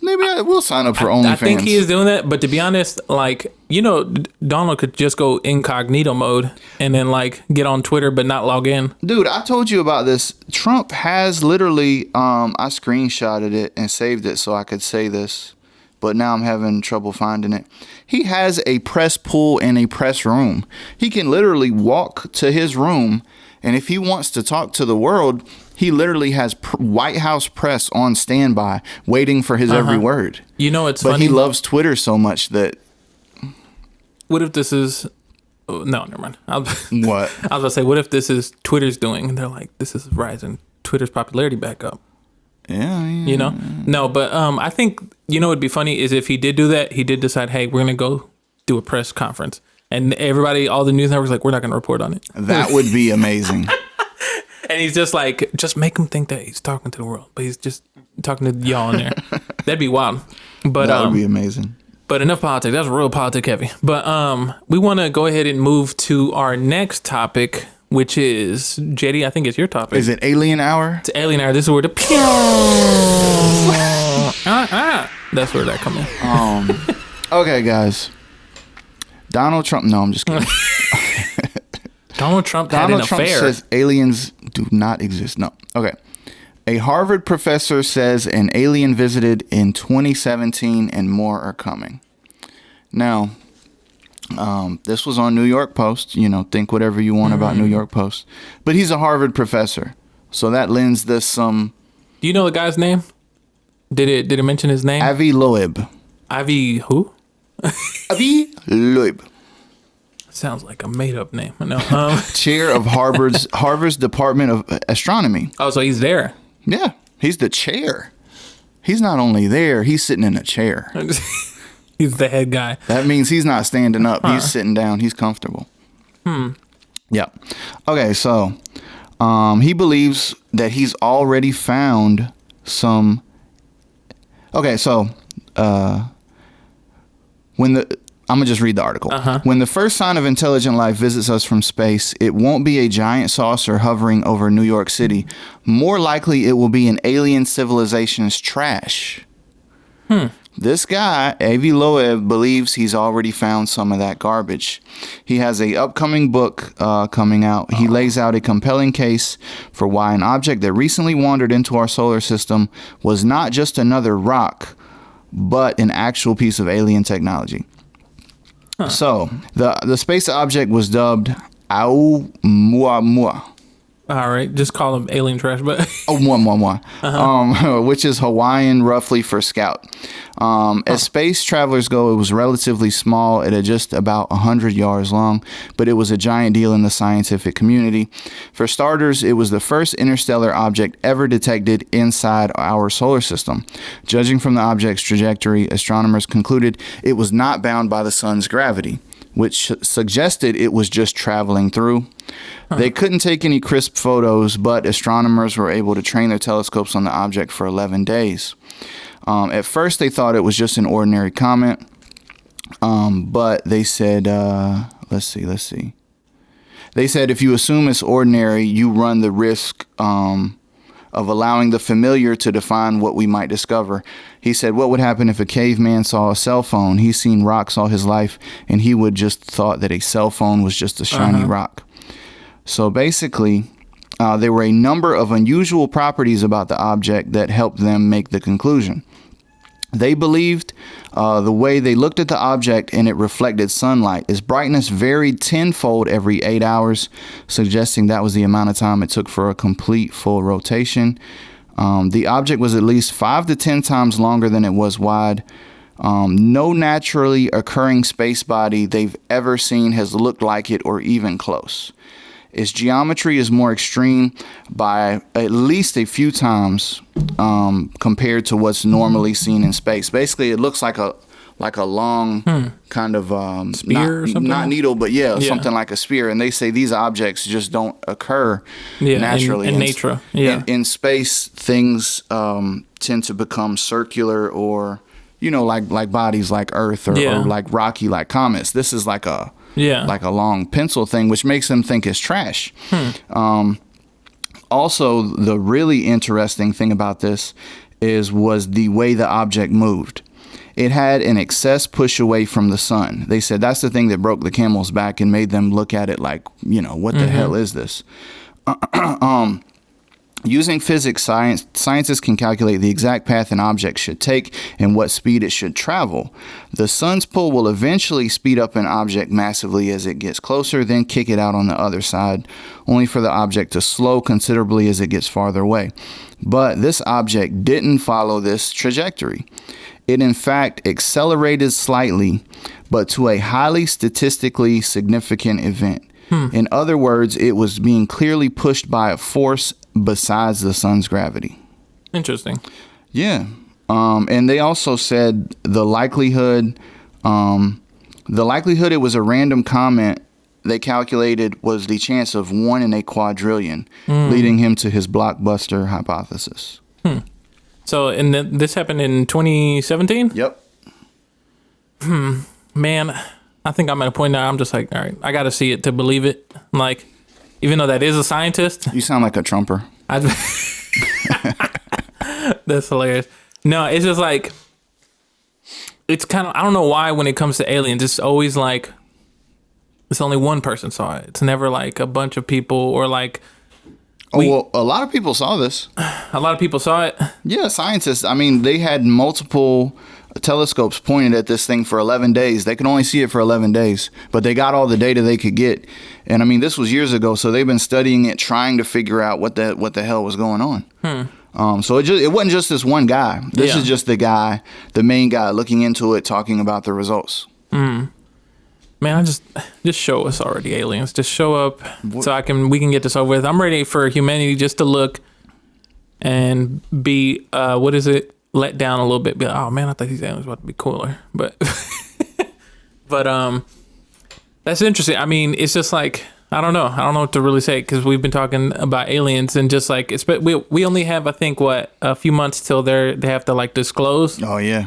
maybe I will sign up for OnlyFans. I think he is doing that, but to be honest, Donald could just go incognito mode and then get on Twitter but not log in. Dude, I told you about this. Trump has literally, I screenshotted it and saved it so I could say this, but now I'm having trouble finding it. He has a press pool and a press room. He can literally walk to his room, and if he wants to talk to the world, he literally has White House press on standby, waiting for his every word. It's but funny. He loves Twitter so much that. What if this is? Oh, no, never mind. What? I was gonna say, what if this is Twitter's doing? And they're like, this is rising Twitter's popularity back up. Yeah. No, but I think what'd be funny is if he did do that, he did decide, hey, we're gonna go do a press conference, and everybody, all the news networks, we're not gonna report on it. That would be amazing. And he's just just make him think that he's talking to the world, but he's just talking to y'all in there. That'd be wild. But that would be amazing. But enough politics. That's real politic heavy. But we want to go ahead and move to our next topic, which is Jetty. I think it's your topic. Is it Alien Hour? It's Alien Hour. This is where the that's where that come in. Okay, guys. Donald Trump. No, I'm just kidding. Donald Trump had an affair. Says aliens do not exist. No. Okay. A Harvard professor says an alien visited in 2017 and more are coming. Now, this was on New York Post. Think whatever you want about New York Post. But he's a Harvard professor. So that lends this some... Do you know the guy's name? Did it mention his name? Avi Loeb. Avi who? Avi Loeb. Sounds like a made-up name. No. Chair of Harvard's Department of Astronomy. Oh, so he's there. Yeah, he's the chair. He's not only there, he's sitting in a chair. He's the head guy. That means he's not standing up. He's sitting down. He's comfortable. Yeah. Okay, so he believes that he's already found some... Okay, so I'm going to just read the article. When the first sign of intelligent life visits us from space, it won't be a giant saucer hovering over New York City. More likely, it will be an alien civilization's trash. This guy, Avi Loeb, believes he's already found some of that garbage. He has a upcoming book coming out. He lays out a compelling case for why an object that recently wandered into our solar system was not just another rock, but an actual piece of alien technology. Huh. So, the space object was dubbed Oumuamua. All right, just call them alien trash, but which is Hawaiian roughly for scout. As space travelers go, it was relatively small at just about 100 yards long, but it was a giant deal in the scientific community. For starters, it was the first interstellar object ever detected inside our solar system. Judging from the object's trajectory, astronomers concluded it was not bound by the sun's gravity, which suggested it was just traveling through. They couldn't take any crisp photos, but astronomers were able to train their telescopes on the object for 11 days. At first, they thought it was just an ordinary comet, but they said, let's see. They said if you assume it's ordinary, you run the risk of allowing the familiar to define what we might discover. He said, what would happen if a caveman saw a cell phone? He's seen rocks all his life, and he would just thought that a cell phone was just a shiny rock. So basically, there were a number of unusual properties about the object that helped them make the conclusion. They believed the way they looked at the object and it reflected sunlight. Its brightness varied tenfold every 8 hours, suggesting that was the amount of time it took for a complete full rotation. The object was at least 5 to 10 times longer than it was wide. No naturally occurring space body they've ever seen has looked like it or even close. Its geometry is more extreme by at least a few times compared to what's normally seen in space. Basically, it looks like a long kind of spear or something? Not needle, but something like a spear. And they say these objects just don't occur naturally in nature. Yeah, in space, things tend to become circular or like bodies like Earth or like rocky like comets. This is like a long pencil thing, which makes them think it's trash. Also, the really interesting thing about this was the way the object moved. It had an excess push away from the sun. They said that's the thing that broke the camel's back and made them look at it like, what the hell is this? Using physics, scientists can calculate the exact path an object should take and what speed it should travel. The sun's pull will eventually speed up an object massively as it gets closer, then kick it out on the other side, only for the object to slow considerably as it gets farther away. But this object didn't follow this trajectory. It in fact accelerated slightly, but to a highly statistically significant event. In other words, it was being clearly pushed by a force besides the sun's gravity. Interesting. Yeah. And they also said the likelihood it was a random comet they calculated was the chance of 1 in a quadrillion, leading him to his blockbuster hypothesis. So, and this happened in 2017? Yep. Man, I think I'm at a point now I'm just like, all right, I got to see it to believe it. Like, even though that is a scientist. You sound like a Trumper. That's hilarious. No, it's just like, it's kind of, I don't know why when it comes to aliens, it's always like, it's only one person saw it. It's never like a bunch of people or like. A lot of people saw this. A lot of people saw it? Yeah, scientists. I mean, they had multiple telescopes pointed at this thing for 11 days. They could only see it for 11 days, but they got all the data they could get. And I mean, this was years ago, so they've been studying it, trying to figure out what the hell was going on. So it wasn't just this one guy. This is just the main guy looking into it, talking about the results. Man, just show us already, aliens. Just show up so we can get this over with. I'm ready for humanity just to look and be let down a little bit. Be like, oh man, I thought these aliens were about to be cooler. But that's interesting. I mean, it's just like, I don't know what to really say, because we've been talking about aliens and just like we only have, I think, a few months till they have to like disclose. Oh yeah.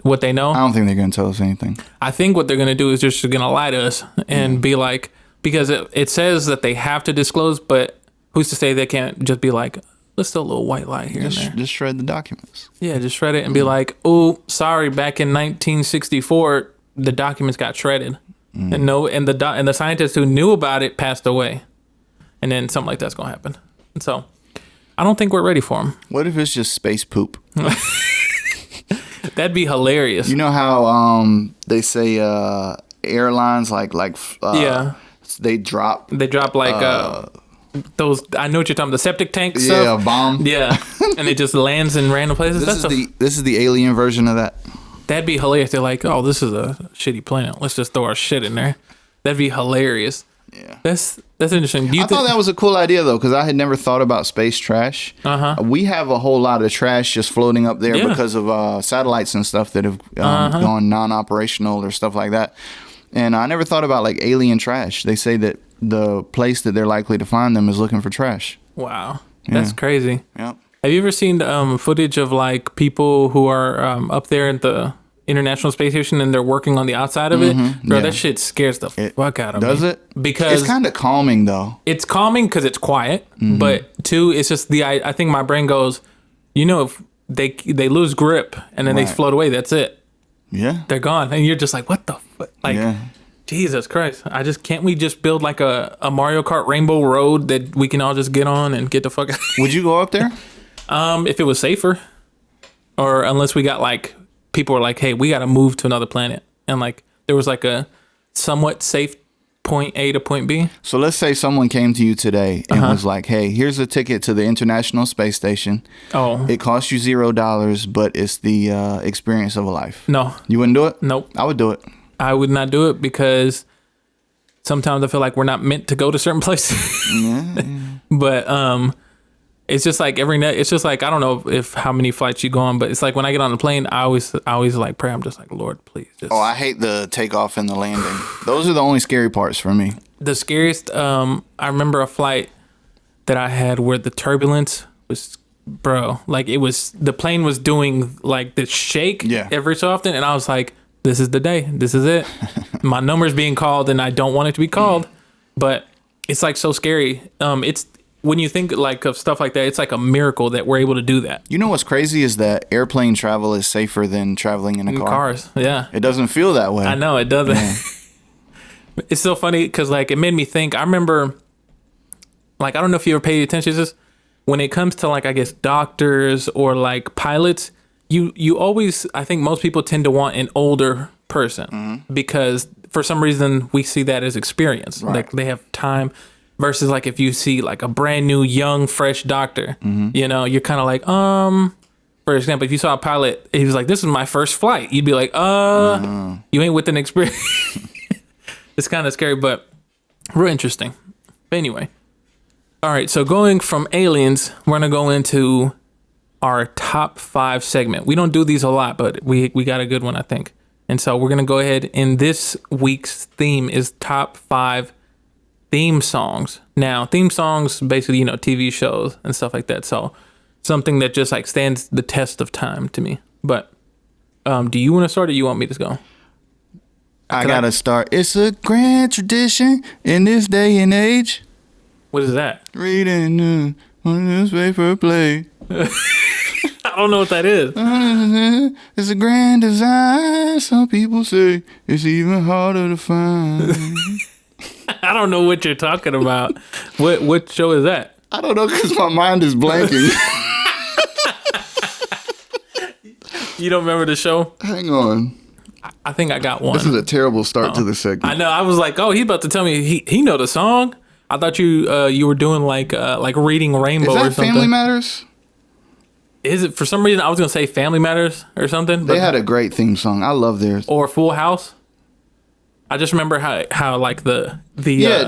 What they know. I don't think they're gonna tell us anything. I think what they're gonna do is just gonna lie to us and be like, because it says that they have to disclose, but who's to say they can't just be like, let's throw a little white lie here and there. Just shred the documents. Yeah, just shred it and be like, oh, sorry, back in 1964, the documents got shredded. And the scientist who knew about it passed away. And then something like that's going to happen. And so I don't think we're ready for them. What if it's just space poop? That'd be hilarious. You know how they say airlines they drop like those, I know what you're talking about, the septic tank stuff. Yeah, a bomb. Yeah. And it just lands in random places. This is the alien version of that. That'd be hilarious. They're like, oh, this is a shitty planet. Let's just throw our shit in there. That'd be hilarious. Yeah. That's interesting. I thought that was a cool idea, though, because I had never thought about space trash. We have a whole lot of trash just floating up there because of satellites and stuff that have gone non-operational or stuff like that. And I never thought about, like, alien trash. They say that the place that they're likely to find them is looking for trash. Wow. That's crazy. Yep. Have you ever seen footage of like people who are up there at the International Space Station and they're working on the outside of it? Bro, that shit scares the fuck out of me. Does it? Because it's kind of calming though. It's calming because it's quiet, but two, it's just I think my brain goes, if they lose grip and then they float away, that's it. Yeah. They're gone, and you're just like, what the fuck? Like, Jesus Christ! Can't we just build like a Mario Kart Rainbow Road that we can all just get on and get the fuck out? Would you go up there? If it was safer, or unless we got like people were like, hey, we got to move to another planet, and like there was like a somewhat safe point A to point B. So let's say someone came to you today and was like, hey, here's a ticket to the International Space Station. Oh, it costs you $0, but it's the experience of a life. No, you wouldn't do it? Nope. I would do it. I would not do it because sometimes I feel like we're not meant to go to certain places. But it's just like every night. It's just like, I don't know how many flights you go on, but it's like when I get on the plane, I always like pray. I'm just like, Lord, please. Just. Oh, I hate the takeoff and the landing. Those are the only scary parts for me. The scariest. I remember a flight that I had where the turbulence was, bro. Like the plane was doing like this shake every so often, and I was like, this is the day. This is it. My number's being called, and I don't want it to be called, but it's like so scary. It's. When you think like of stuff like that, it's like a miracle that we're able to do that. You know what's crazy is that airplane travel is safer than traveling in a car. Cars, yeah. It doesn't feel that way. I know it doesn't. Yeah. It's so funny because like it made me think. I remember, like I don't know if you ever paid attention to this. When it comes to like I guess doctors or like pilots, you always I think most people tend to want an older person because for some reason we see that as experience. Right. Like they have time. Versus like if you see like a brand new young fresh doctor, you're kind of like for example, if you saw a pilot, he was like, this is my first flight, you'd be like you ain't with an experience. It's kind of scary, but real interesting. But anyway, all right, so going from aliens, we're gonna go into our top 5 segment. We don't do these a lot, but we got a good one, I think. And so we're gonna go ahead, and this week's theme is top 5 theme songs. Now, theme songs, basically, TV shows and stuff like that. So something that just like stands the test of time to me. But do you want to start or you want me to go? I gotta start. It's a grand tradition in this day and age. What is that? Reading on newspaper play. I don't know what that is. It's a grand design. Some people say it's even harder to find. I don't know what you're talking about. What show is that? I don't know because my mind is blanking. You don't remember the show? Hang on. I think I got one. This is a terrible start to the segment. I know. I was like, oh, he's about to tell me he know the song. I thought you were doing like Reading Rainbow or something. Is that Family Matters? Is it for some reason I was gonna say Family Matters or something? They had a great theme song. I love theirs. Or Full House. I just remember how like the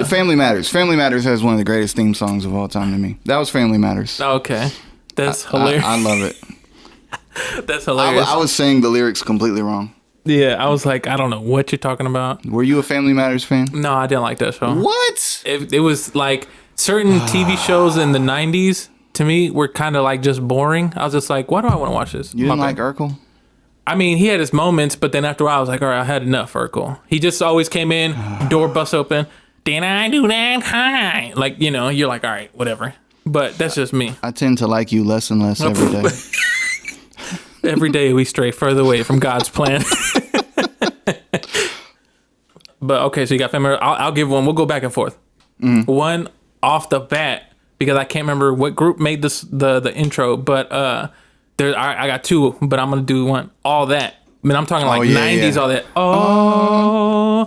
Family Matters. Family Matters has one of the greatest theme songs of all time to me. That was Family Matters. Okay, that's hilarious. I love it. That's hilarious. I was saying the lyrics completely wrong. Yeah, I was like, I don't know what you're talking about. Were you a Family Matters fan? No, I didn't like that show. What? It was like certain TV shows in the 90s to me were kind of like just boring. I was just like, why do I want to watch this? You didn't like Urkel? I mean, he had his moments, but then after a while, I was like, all right, I had enough, Urkel. He just always came in, door bust open. Did I do that? Hi. Like, you're like, all right, whatever. But that's just me. I tend to like you less and less every day. Every day we stray further away from God's plan. But okay, so you got family. I'll give one. We'll go back and forth. One off the bat, because I can't remember what group made this the intro, but I got two, but I'm gonna do one. All That. I mean, I'm talking like 90s, all that. All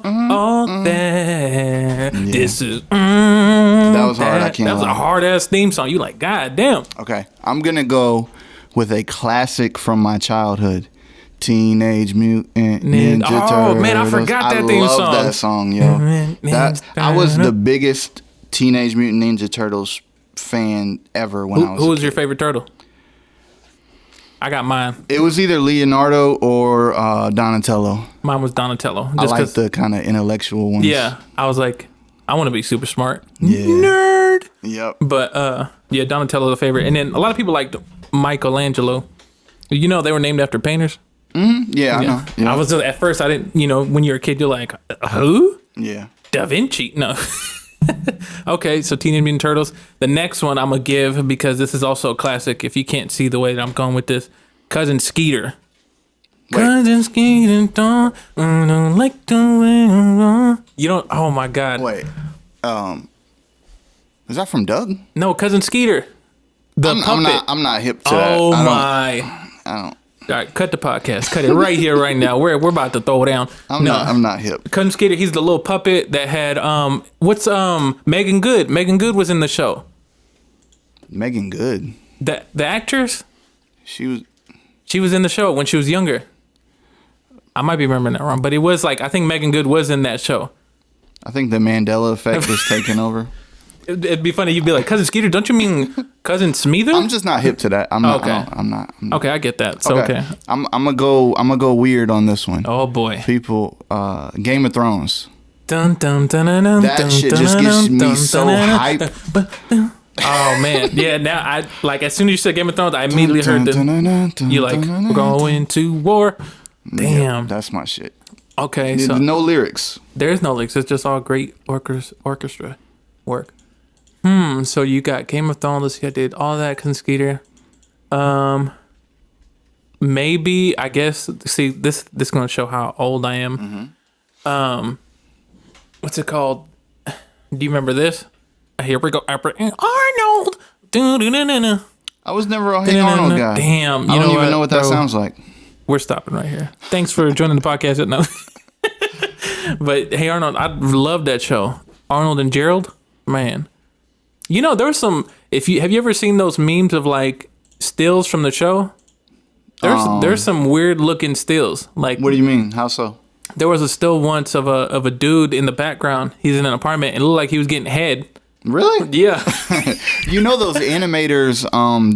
that. Yeah. This is. That was hard. I can't. That was a hard ass theme song. You like, God damn. Okay, I'm gonna go with a classic from my childhood. Teenage Mutant Ninja Turtles. Oh man, I forgot that theme song. I love that song, yo. I was the biggest Teenage Mutant Ninja Turtles fan ever when I was. Who was your favorite turtle? I got mine. It was either Leonardo or Donatello. Mine was Donatello. I like the kind of intellectual ones. Yeah, I was like, I want to be super smart. Yeah. Nerd. Yep. But yeah, Donatello the favorite, and then a lot of people liked Michelangelo. You know, they were named after painters. Yeah, I know. Yeah. I was at first I didn't. You know, when you're a kid, you're like, who? Yeah. Da Vinci. No. Okay, so Teenage Mutant Turtles. The next one I'm gonna give, because this is also a classic. If you can't see the way that I'm going with this, Cousin Skeeter. Wait. Cousin Skeeter, don't like the way you don't. Oh my God. Wait. Is that from Doug? No, Cousin Skeeter. The puppet. I'm not hip to that. Oh my. I don't. All right, cut the podcast. Cut it right here, right now. We're about to throw it down. I'm not hip. Cousin Skeeter, he's the little puppet that had what's Megan Good. Megan Good was in the show. Megan Good. The actress? She was in the show when she was younger. I might be remembering that wrong, but it was like, I think Megan Good was in that show. I think the Mandela effect is taking over. It'd be funny. You'd be like, Cousin Skeeter, don't you mean Cousin Smeether? I'm just not hip to that. I'm not. Okay. I'm not. Okay, I get that. So okay. I'm gonna go weird on this one. Oh boy. People, Game of Thrones. Dun, dun, dun, dun, dun, that shit just gets me so hype. Oh man, yeah. Now I like, as soon as you said Game of Thrones, I immediately heard the. You like, we're going to war. Damn, that's my shit. Okay, so no lyrics. There's no lyrics. It's just all great orchestra work. So you got Game of Thrones. I did All That, Cousin Skeeter. Maybe, I guess. See, this is gonna show how old I am. What's it called? Do you remember this? Here we go. Arnold. I was never a Hey Arnold guy. Damn, I don't even know what that sounds like. We're stopping right here. Thanks for joining the podcast. No. But Hey Arnold, I love that show. Arnold and Gerald, man. You know, there was some. Have you ever seen those memes of like stills from the show? There's some weird looking stills. Like, what do you mean? How so? There was a still once of a dude in the background. He's in an apartment and it looked like he was getting head. Really? Yeah. You know, those animators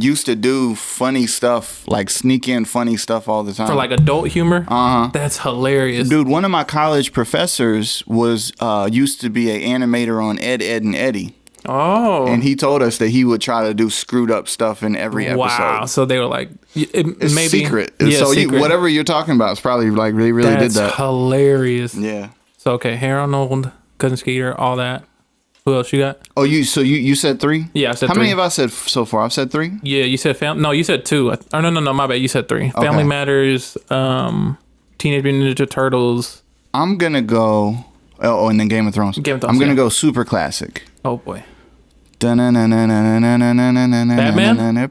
used to do funny stuff, like sneak in funny stuff all the time. For like adult humor? Uh-huh. That's hilarious. Dude, one of my college professors was used to be an animator on Ed, Edd n Eddy. Oh. And he told us that he would try to do screwed up stuff in every episode. Wow. So they were like, it's maybe secret. Yeah, so secret. Whatever you're talking about is probably like they really did that. That's hilarious. Yeah. So okay, Hey Arnold, Cousin Skeeter, all that. Who else you got? Oh, you said 3? Yeah, I said 3. How many have I said so far? I've said 3? Yeah, you said No, you said 2. No, my bad. You said 3. Okay. Family Matters, Teenage Mutant Ninja Turtles. I'm gonna go. Oh, and then Game of Thrones. I'm gonna go super classic. Oh boy. Batman.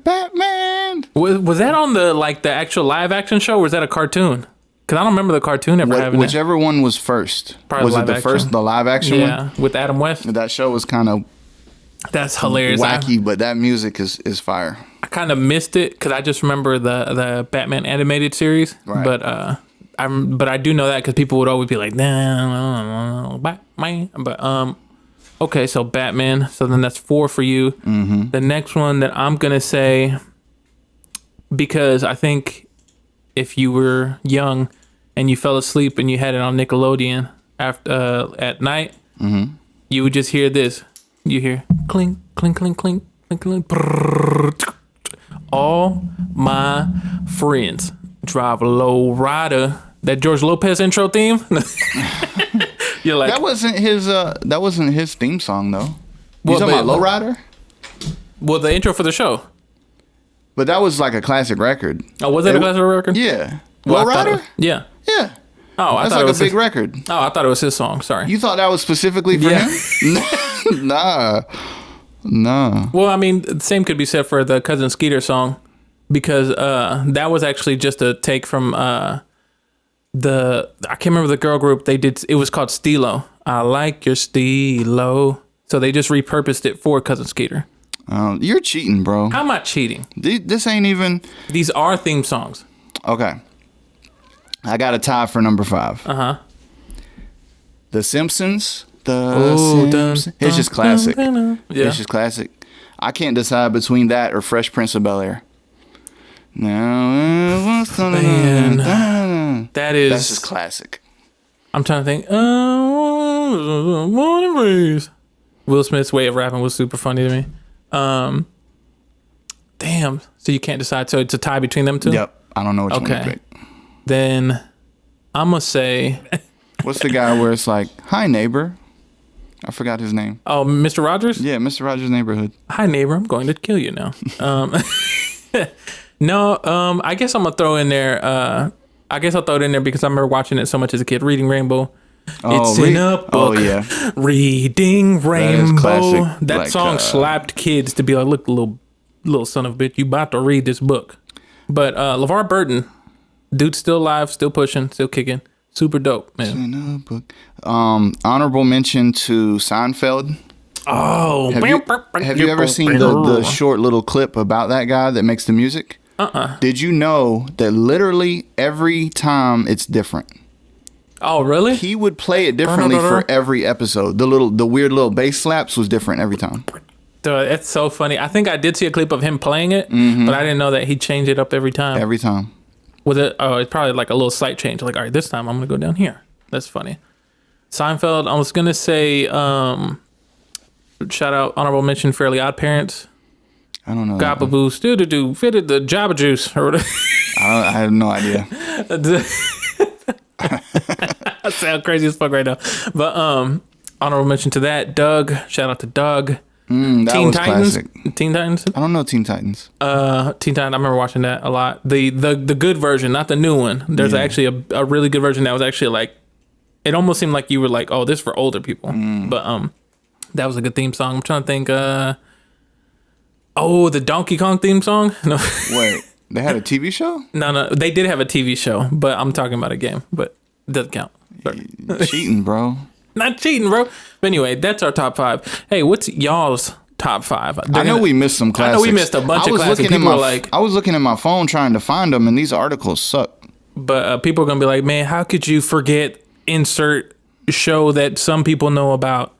Batman. Was that on the actual live action show, or was that a cartoon? Because I don't remember the cartoon ever having whichever one was first. Probably was it the live action one? Yeah, with Adam West. That show was kind of that's hilarious, wacky, but that music is fire. I kind of missed it because I just remember the Batman animated series, right. But I do know that because people would always be like, nah, Batman. But okay, so Batman. So then that's 4 for you. Mm-hmm. The next one that I'm gonna say, because I think if you were young and you fell asleep and you had it on Nickelodeon after at night, mm-hmm. you would just hear this. You hear clink, clink, clink, clink, clink, clink. Brrr. All my friends drive a low rider. That George Lopez intro theme. You're like, that wasn't his theme song though. You talking about Low Rider? Well, the intro for the show. But that was like a classic record. Oh, was that a classic record? Yeah. Well, Low Rider? Yeah. Yeah. Oh, that's like a big record. Oh, I thought it was his song. Sorry. You thought that was specifically for him? Nah. Well, I mean, the same could be said for the Cousin Skeeter song, because that was actually just a take from I can't remember the girl group. They did. It was called Stilo. I like your Stilo. So they just repurposed it for Cousin Skeeter. You're cheating, bro. How am I cheating? This ain't even. These are theme songs. Okay. I got a tie for number 5. The Simpsons. Simpsons. It's just classic. Yeah. It's just classic. I can't decide between that or Fresh Prince of Bel-Air. No, Man, that's just classic. I'm trying to think. Will Smith's way of rapping was super funny to me. Damn. So you can't decide. So it's a tie between them two? Yep. I don't know which one to pick. Then I'm going to say... What's the guy where it's like, hi, neighbor? I forgot his name. Oh, Mr. Rogers? Yeah, Mr. Rogers' Neighborhood. Hi, neighbor. I'm going to kill you now. No, I guess I'm going to throw in there... I guess I'll throw it in there because I remember watching it so much as a kid. Reading Rainbow. It's in a book. Oh, yeah. Reading Rainbow. Classic, that song slapped kids to be like, look, little son of a bitch, you about to read this book. But LeVar Burton, dude's still alive, still pushing, still kicking. Super dope, man. In a book. Honorable mention to Seinfeld. Oh. Have you ever seen the short little clip about that guy that makes the music? Did you know that literally every time it's different? Oh, really? He would play it differently for every episode. The weird little bass slaps was different every time. Dude, it's so funny. I think I did see a clip of him playing it, but I didn't know that he changed it up every time. Every time. Was it? Oh, it's probably like a little slight change. Like, all right, this time I'm gonna go down here. That's funny. Seinfeld. I was gonna say, shout out, honorable mention, Fairly Odd Parents. I don't know. Gabba Boost, fitted the Jabba Juice or whatever. I have no idea. I sound crazy as fuck right now. But honorable mention to that, Doug. Shout out to Doug. That Teen was Titans. classic. Teen Titans. I don't know Teen Titans. Teen Titans. I remember watching that a lot. The good version, not the new one. There's actually a really good version that was actually like, it almost seemed like you were like, oh, this is for older people. But that was a good theme song. I'm trying to think. The Donkey Kong theme song. No. Wait, they had a TV show? No, they did have a TV show, but I'm talking about a game, but it doesn't count. Sorry. Cheating, bro. Not cheating, bro. But anyway, that's our top 5. Hey, what's y'all's top 5? I know we missed some classics. I know we missed a bunch of classics. I was looking at my phone trying to find them, and these articles suck. But people are going to be like, man, how could you forget insert show that some people know about?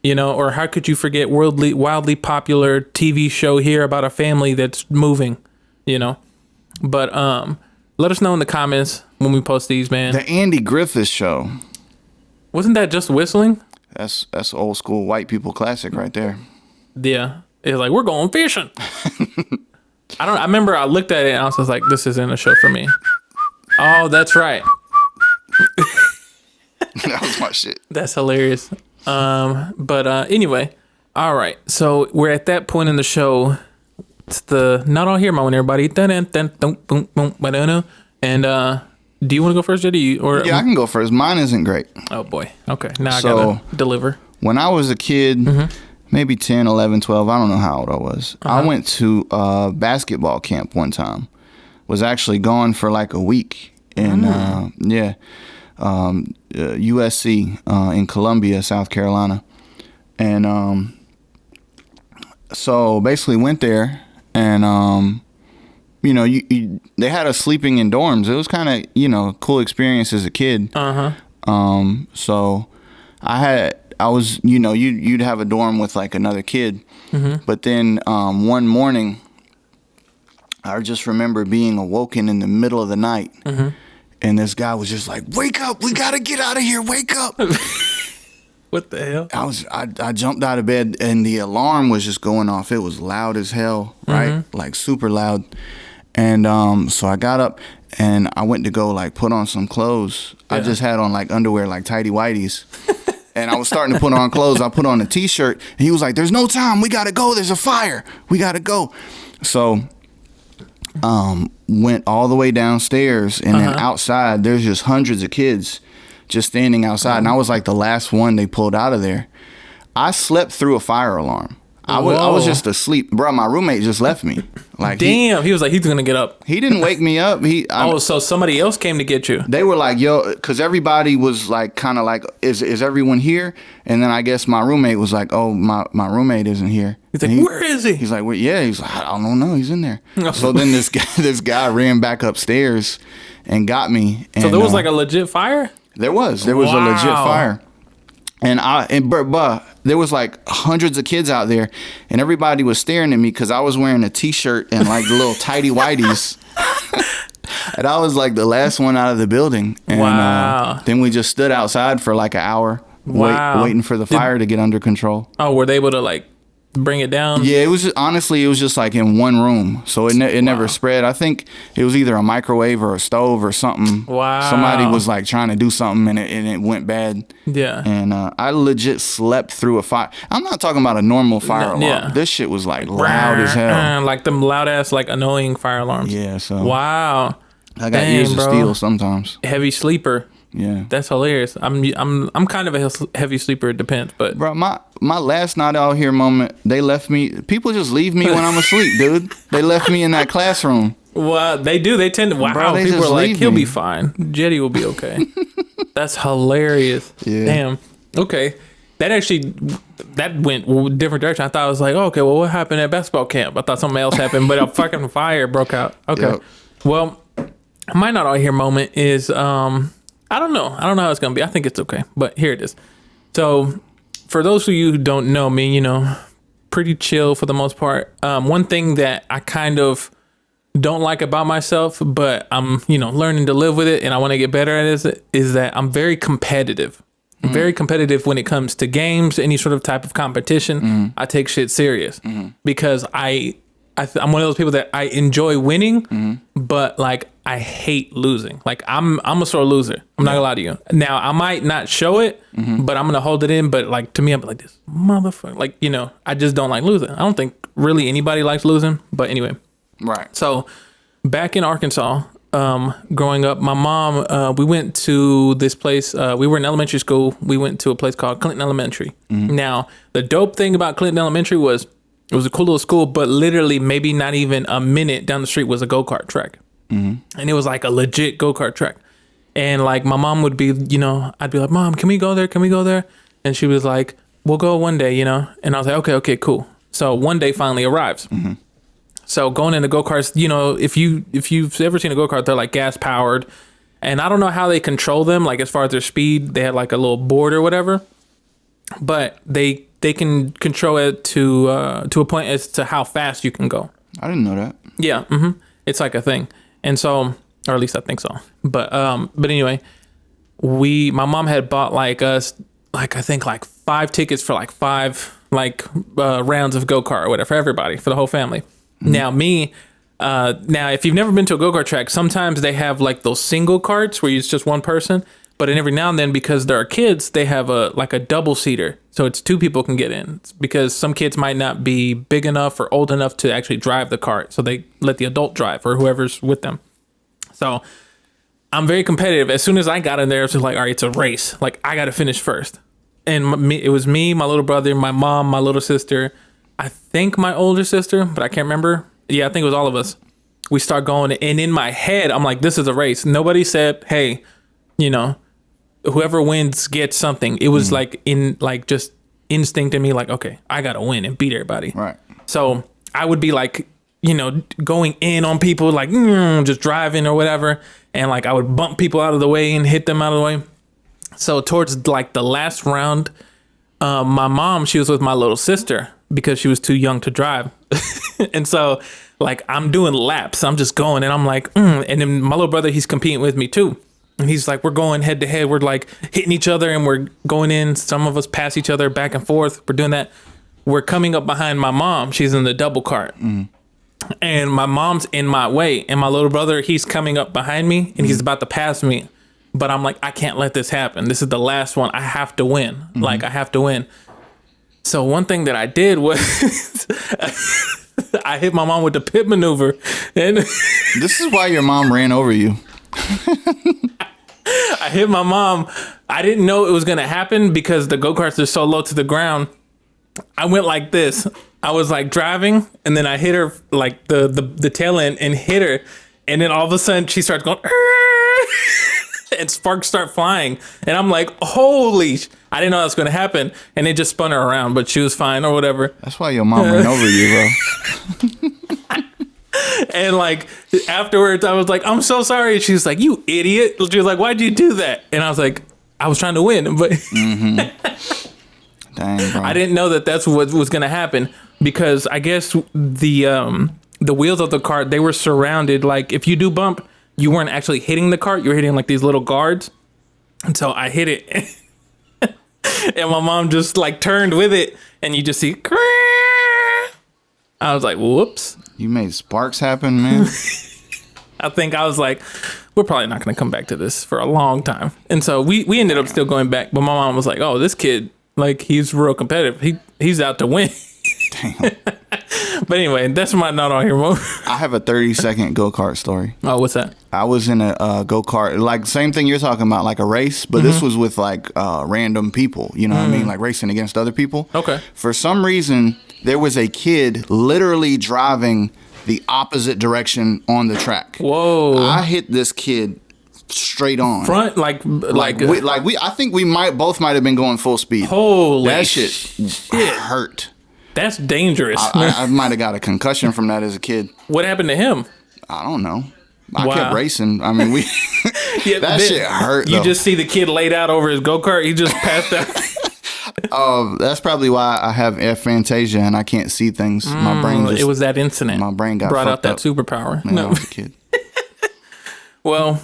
You know, or how could you forget wildly popular TV show here about a family that's moving, you know? But let us know in the comments when we post these, man. The Andy Griffith Show. Wasn't that just whistling? That's old school white people classic right there. Yeah. It's like, we're going fishing. I remember I looked at it and I was just like, this isn't a show for me. Oh, that's right. That was my shit. That's hilarious. But anyway, all right. So we're at that point in the show. It's the not all here moment, everybody. And do you want to go first, JD? Or yeah, I can go first. Mine isn't great. Oh boy. Okay. Now I gotta deliver. When I was a kid, maybe 10, 11, 12, I don't know how old I was. I went to a basketball camp one time. Was actually gone for like a week. And USC in Columbia, South Carolina. And so basically went there and they had us sleeping in dorms. It was kind of, cool experience as a kid. So I was, you'd have a dorm with like another kid. But then one morning I just remember being awoken in the middle of the night. And this guy was just like, wake up, we got to get out of here, wake up. What the hell? I jumped out of bed and the alarm was just going off. It was loud as hell, right? Like super loud. And so I got up and I went to go like put on some clothes. Yeah. I just had on like underwear, like tighty whities. And I was starting to put on clothes. I put on a t-shirt and he was like, there's no time. We got to go. There's a fire. We got to go. So went all the way downstairs, and then outside there's just hundreds of kids just standing outside. And I was like the last one they pulled out of there. I slept through a fire alarm. I was just asleep, bro. My roommate just left me. Like, damn, he was like, he's gonna get up. He didn't wake me up. So somebody else came to get you. They were like, yo, because everybody was like, kind of like, is everyone here? And then I guess my roommate was like, oh, my roommate isn't here. He's like, where is he? He's like, well, yeah. He's like, I don't know. He's in there. So then this guy ran back upstairs and got me. And, so there was like a legit fire? There was a legit fire. And there was like hundreds of kids out there, and everybody was staring at me because I was wearing a t-shirt and like the little tighty whities. And I was like the last one out of the building. And then we just stood outside for like an hour waiting for the fire to get under control. Oh, were they able to like bring it down? Yeah, it was just like in one room, so it never spread. I think it was either a microwave or a stove or something. Wow. Somebody was like trying to do something and it went bad. Yeah. And I legit slept through a fire. I'm not talking about a normal fire alarm. Yeah. This shit was like loud as hell. Like them loud ass like annoying fire alarms. Yeah. So. Wow. I got ears of steel sometimes. Heavy sleeper. Yeah, that's hilarious. I'm kind of a heavy sleeper. It depends, but bro, my last night out here moment, they left me. People just leave me when I'm asleep, dude. They left me in that classroom. Well, they do. They tend to. Wow, bro, people are like, he'll be fine. Jetty will be okay. That's hilarious. Yeah. Damn. Okay. That went a different direction. I thought I was like, oh, okay, well, what happened at basketball camp? I thought something else happened, but a fucking fire broke out. Okay. Yep. Well, my not out here moment is I don't know how it's gonna be. I think it's okay, but here it is. So, for those of you who don't know me, pretty chill for the most part. One thing that I kind of don't like about myself, but I'm learning to live with it, and I want to get better at it, is that I'm very competitive. I'm very competitive when it comes to games, any sort of type of competition. I take shit serious because I'm one of those people that I enjoy winning, but like I hate losing. Like I'm a sore loser. I'm not gonna lie to you. Now I might not show it, but I'm gonna hold it in. But like to me, I'm like this motherfucker. Like I just don't like losing. I don't think really anybody likes losing. But anyway, right. So back in Arkansas, growing up, my mom, we went to this place. We were in elementary school. We went to a place called Clinton Elementary. Now the dope thing about Clinton Elementary was, it was a cool little school, but literally maybe not even a minute down the street was a go-kart track. And it was like a legit go-kart track. And like my mom would be, I'd be like, Mom, can we go there? Can we go there? And she was like, we'll go one day, And I was like, okay, cool. So one day finally arrives. So going into go-karts, if you've ever seen a go-kart, they're like gas powered. And I don't know how they control them, like as far as their speed. They had like a little board or whatever. But they can control it to a point as to how fast you can go. I didn't know that. Yeah, it's like a thing, and so, or at least I think so. But anyway, my mom had bought like us, like I think like 5 tickets for like 5 rounds of go-kart or whatever for everybody, for the whole family. Now now if you've never been to a go-kart track, sometimes they have like those single carts where it's just one person. But every now and then, because there are kids, they have a double seater. So it's 2 people can get in. It's because some kids might not be big enough or old enough to actually drive the cart. So they let the adult drive or whoever's with them. So I'm very competitive. As soon as I got in there, it was like, all right, it's a race. Like I got to finish first. And it was me, my little brother, my mom, my little sister. I think my older sister, but I can't remember. Yeah, I think it was all of us. We start going. And in my head, I'm like, this is a race. Nobody said, hey, whoever wins gets something. It was like just instinct in me, like, okay, I gotta win and beat everybody. Right. So I would be like, going in on people, like just driving or whatever, and like I would bump people out of the way and hit them out of the way. So towards like the last round, my mom, she was with my little sister because she was too young to drive, and so like I'm doing laps. I'm just going, and I'm like, and then my little brother, he's competing with me too. And he's like, we're going head to head. We're like hitting each other and we're going in. Some of us pass each other back and forth. We're doing that. We're coming up behind my mom. She's in the double cart. And my mom's in my way. And my little brother, he's coming up behind me and he's about to pass me. but I'm like, I can't let this happen. This is the last one. I have to win. Mm-hmm. Like, I have to win. So one thing that I did was I hit my mom with the pit maneuver. And this is why your mom ran over you. I hit my mom. I didn't know it was going to happen because the go-karts are so low to the ground. I went like this. I was like driving, and then I hit her like the tail end and hit her. And then all of a sudden she starts going, and sparks start flying. And I'm like, holy, I didn't know that was going to happen. And it just spun her around, but she was fine or whatever. That's why your mom ran over you, bro. And like afterwards, I was like, I'm so sorry. She's like, you idiot. She was like, why'd you do that? And I was like, I was trying to win, but dang, bro. I didn't know that that's what was going to happen, because I guess the wheels of the cart, they were surrounded. Like if you do bump, you weren't actually hitting the cart. You were hitting like these little guards. And so I hit it and my mom just like turned with it, and you just see, I was like, whoops. You made sparks happen, man. I think I was like, we're probably not going to come back to this for a long time. And so we ended up still going back. But my mom was like, oh, this kid, like, he's real competitive. He's out to win. Damn. But anyway, that's my not on here moment. I have a 30-second go-kart story. Oh, what's that? I was in a go-kart, like same thing you're talking about, like a race, but this was with like random people, you know what I mean? Like racing against other people. Okay. For some reason, there was a kid literally driving the opposite direction on the track. Whoa. I hit this kid straight on. Front, I think we both might have been going full speed. Holy that shit hurt. That's dangerous. I might have got a concussion from that as a kid. What happened to him? I don't know. I kept racing. I mean, that shit hurt. You just see the kid laid out over his go-kart. He just passed out. That's probably why I have aphantasia and I can't see things. My brain it was that incident. My brain got brought out that up. superpower. Man, I was a kid. Well,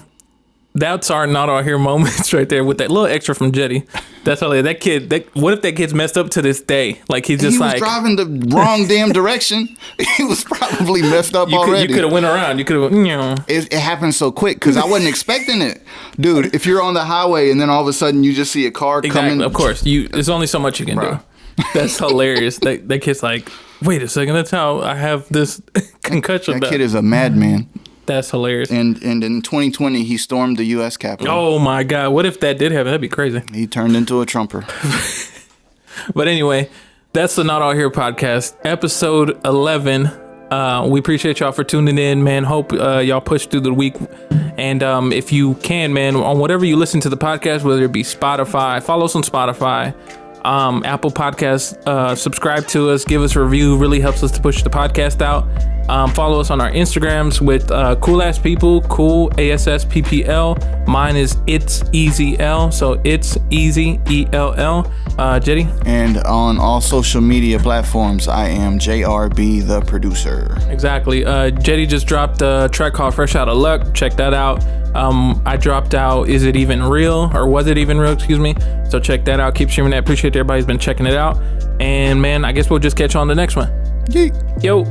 that's our not all here moments right there with that little extra from Jetty. That's all. That kid. What if that kid's messed up to this day? Like he was driving the wrong damn direction. He was probably messed up already. You could have went around. You could have. It happened so quick because I wasn't expecting it, dude. If you're on the highway and then all of a sudden you just see a car coming, of course, there's only so much you can do. That's hilarious. That kid's like, wait a second. That's how I have this concussion. That kid is a madman. That's hilarious. And in 2020, he stormed the U.S. Capitol. Oh, my God. What if that did happen? That'd be crazy. He turned into a Trumper. But anyway, that's the Not All Here podcast, episode 11. We appreciate y'all for tuning in, man. Hope y'all push through the week. And if you can, man, on whatever you listen to the podcast, whether it be Spotify, follow us on Spotify, Apple Podcasts, subscribe to us, give us a review, really helps us to push the podcast out. Follow us on our Instagrams with cool ass people, cool ASSPPL. Mine is It's Easy L, so It's Easy ELL. Jetty. And on all social media platforms, I am JRB the producer. Exactly. Jetty just dropped a track called Fresh Out of Luck. Check that out. I dropped out Is It Even Real, or Was It Even Real? Excuse me. So check that out. Keep streaming that. Appreciate everybody's been checking it out. And man, I guess we'll just catch you on the next one. Yeet. Yo.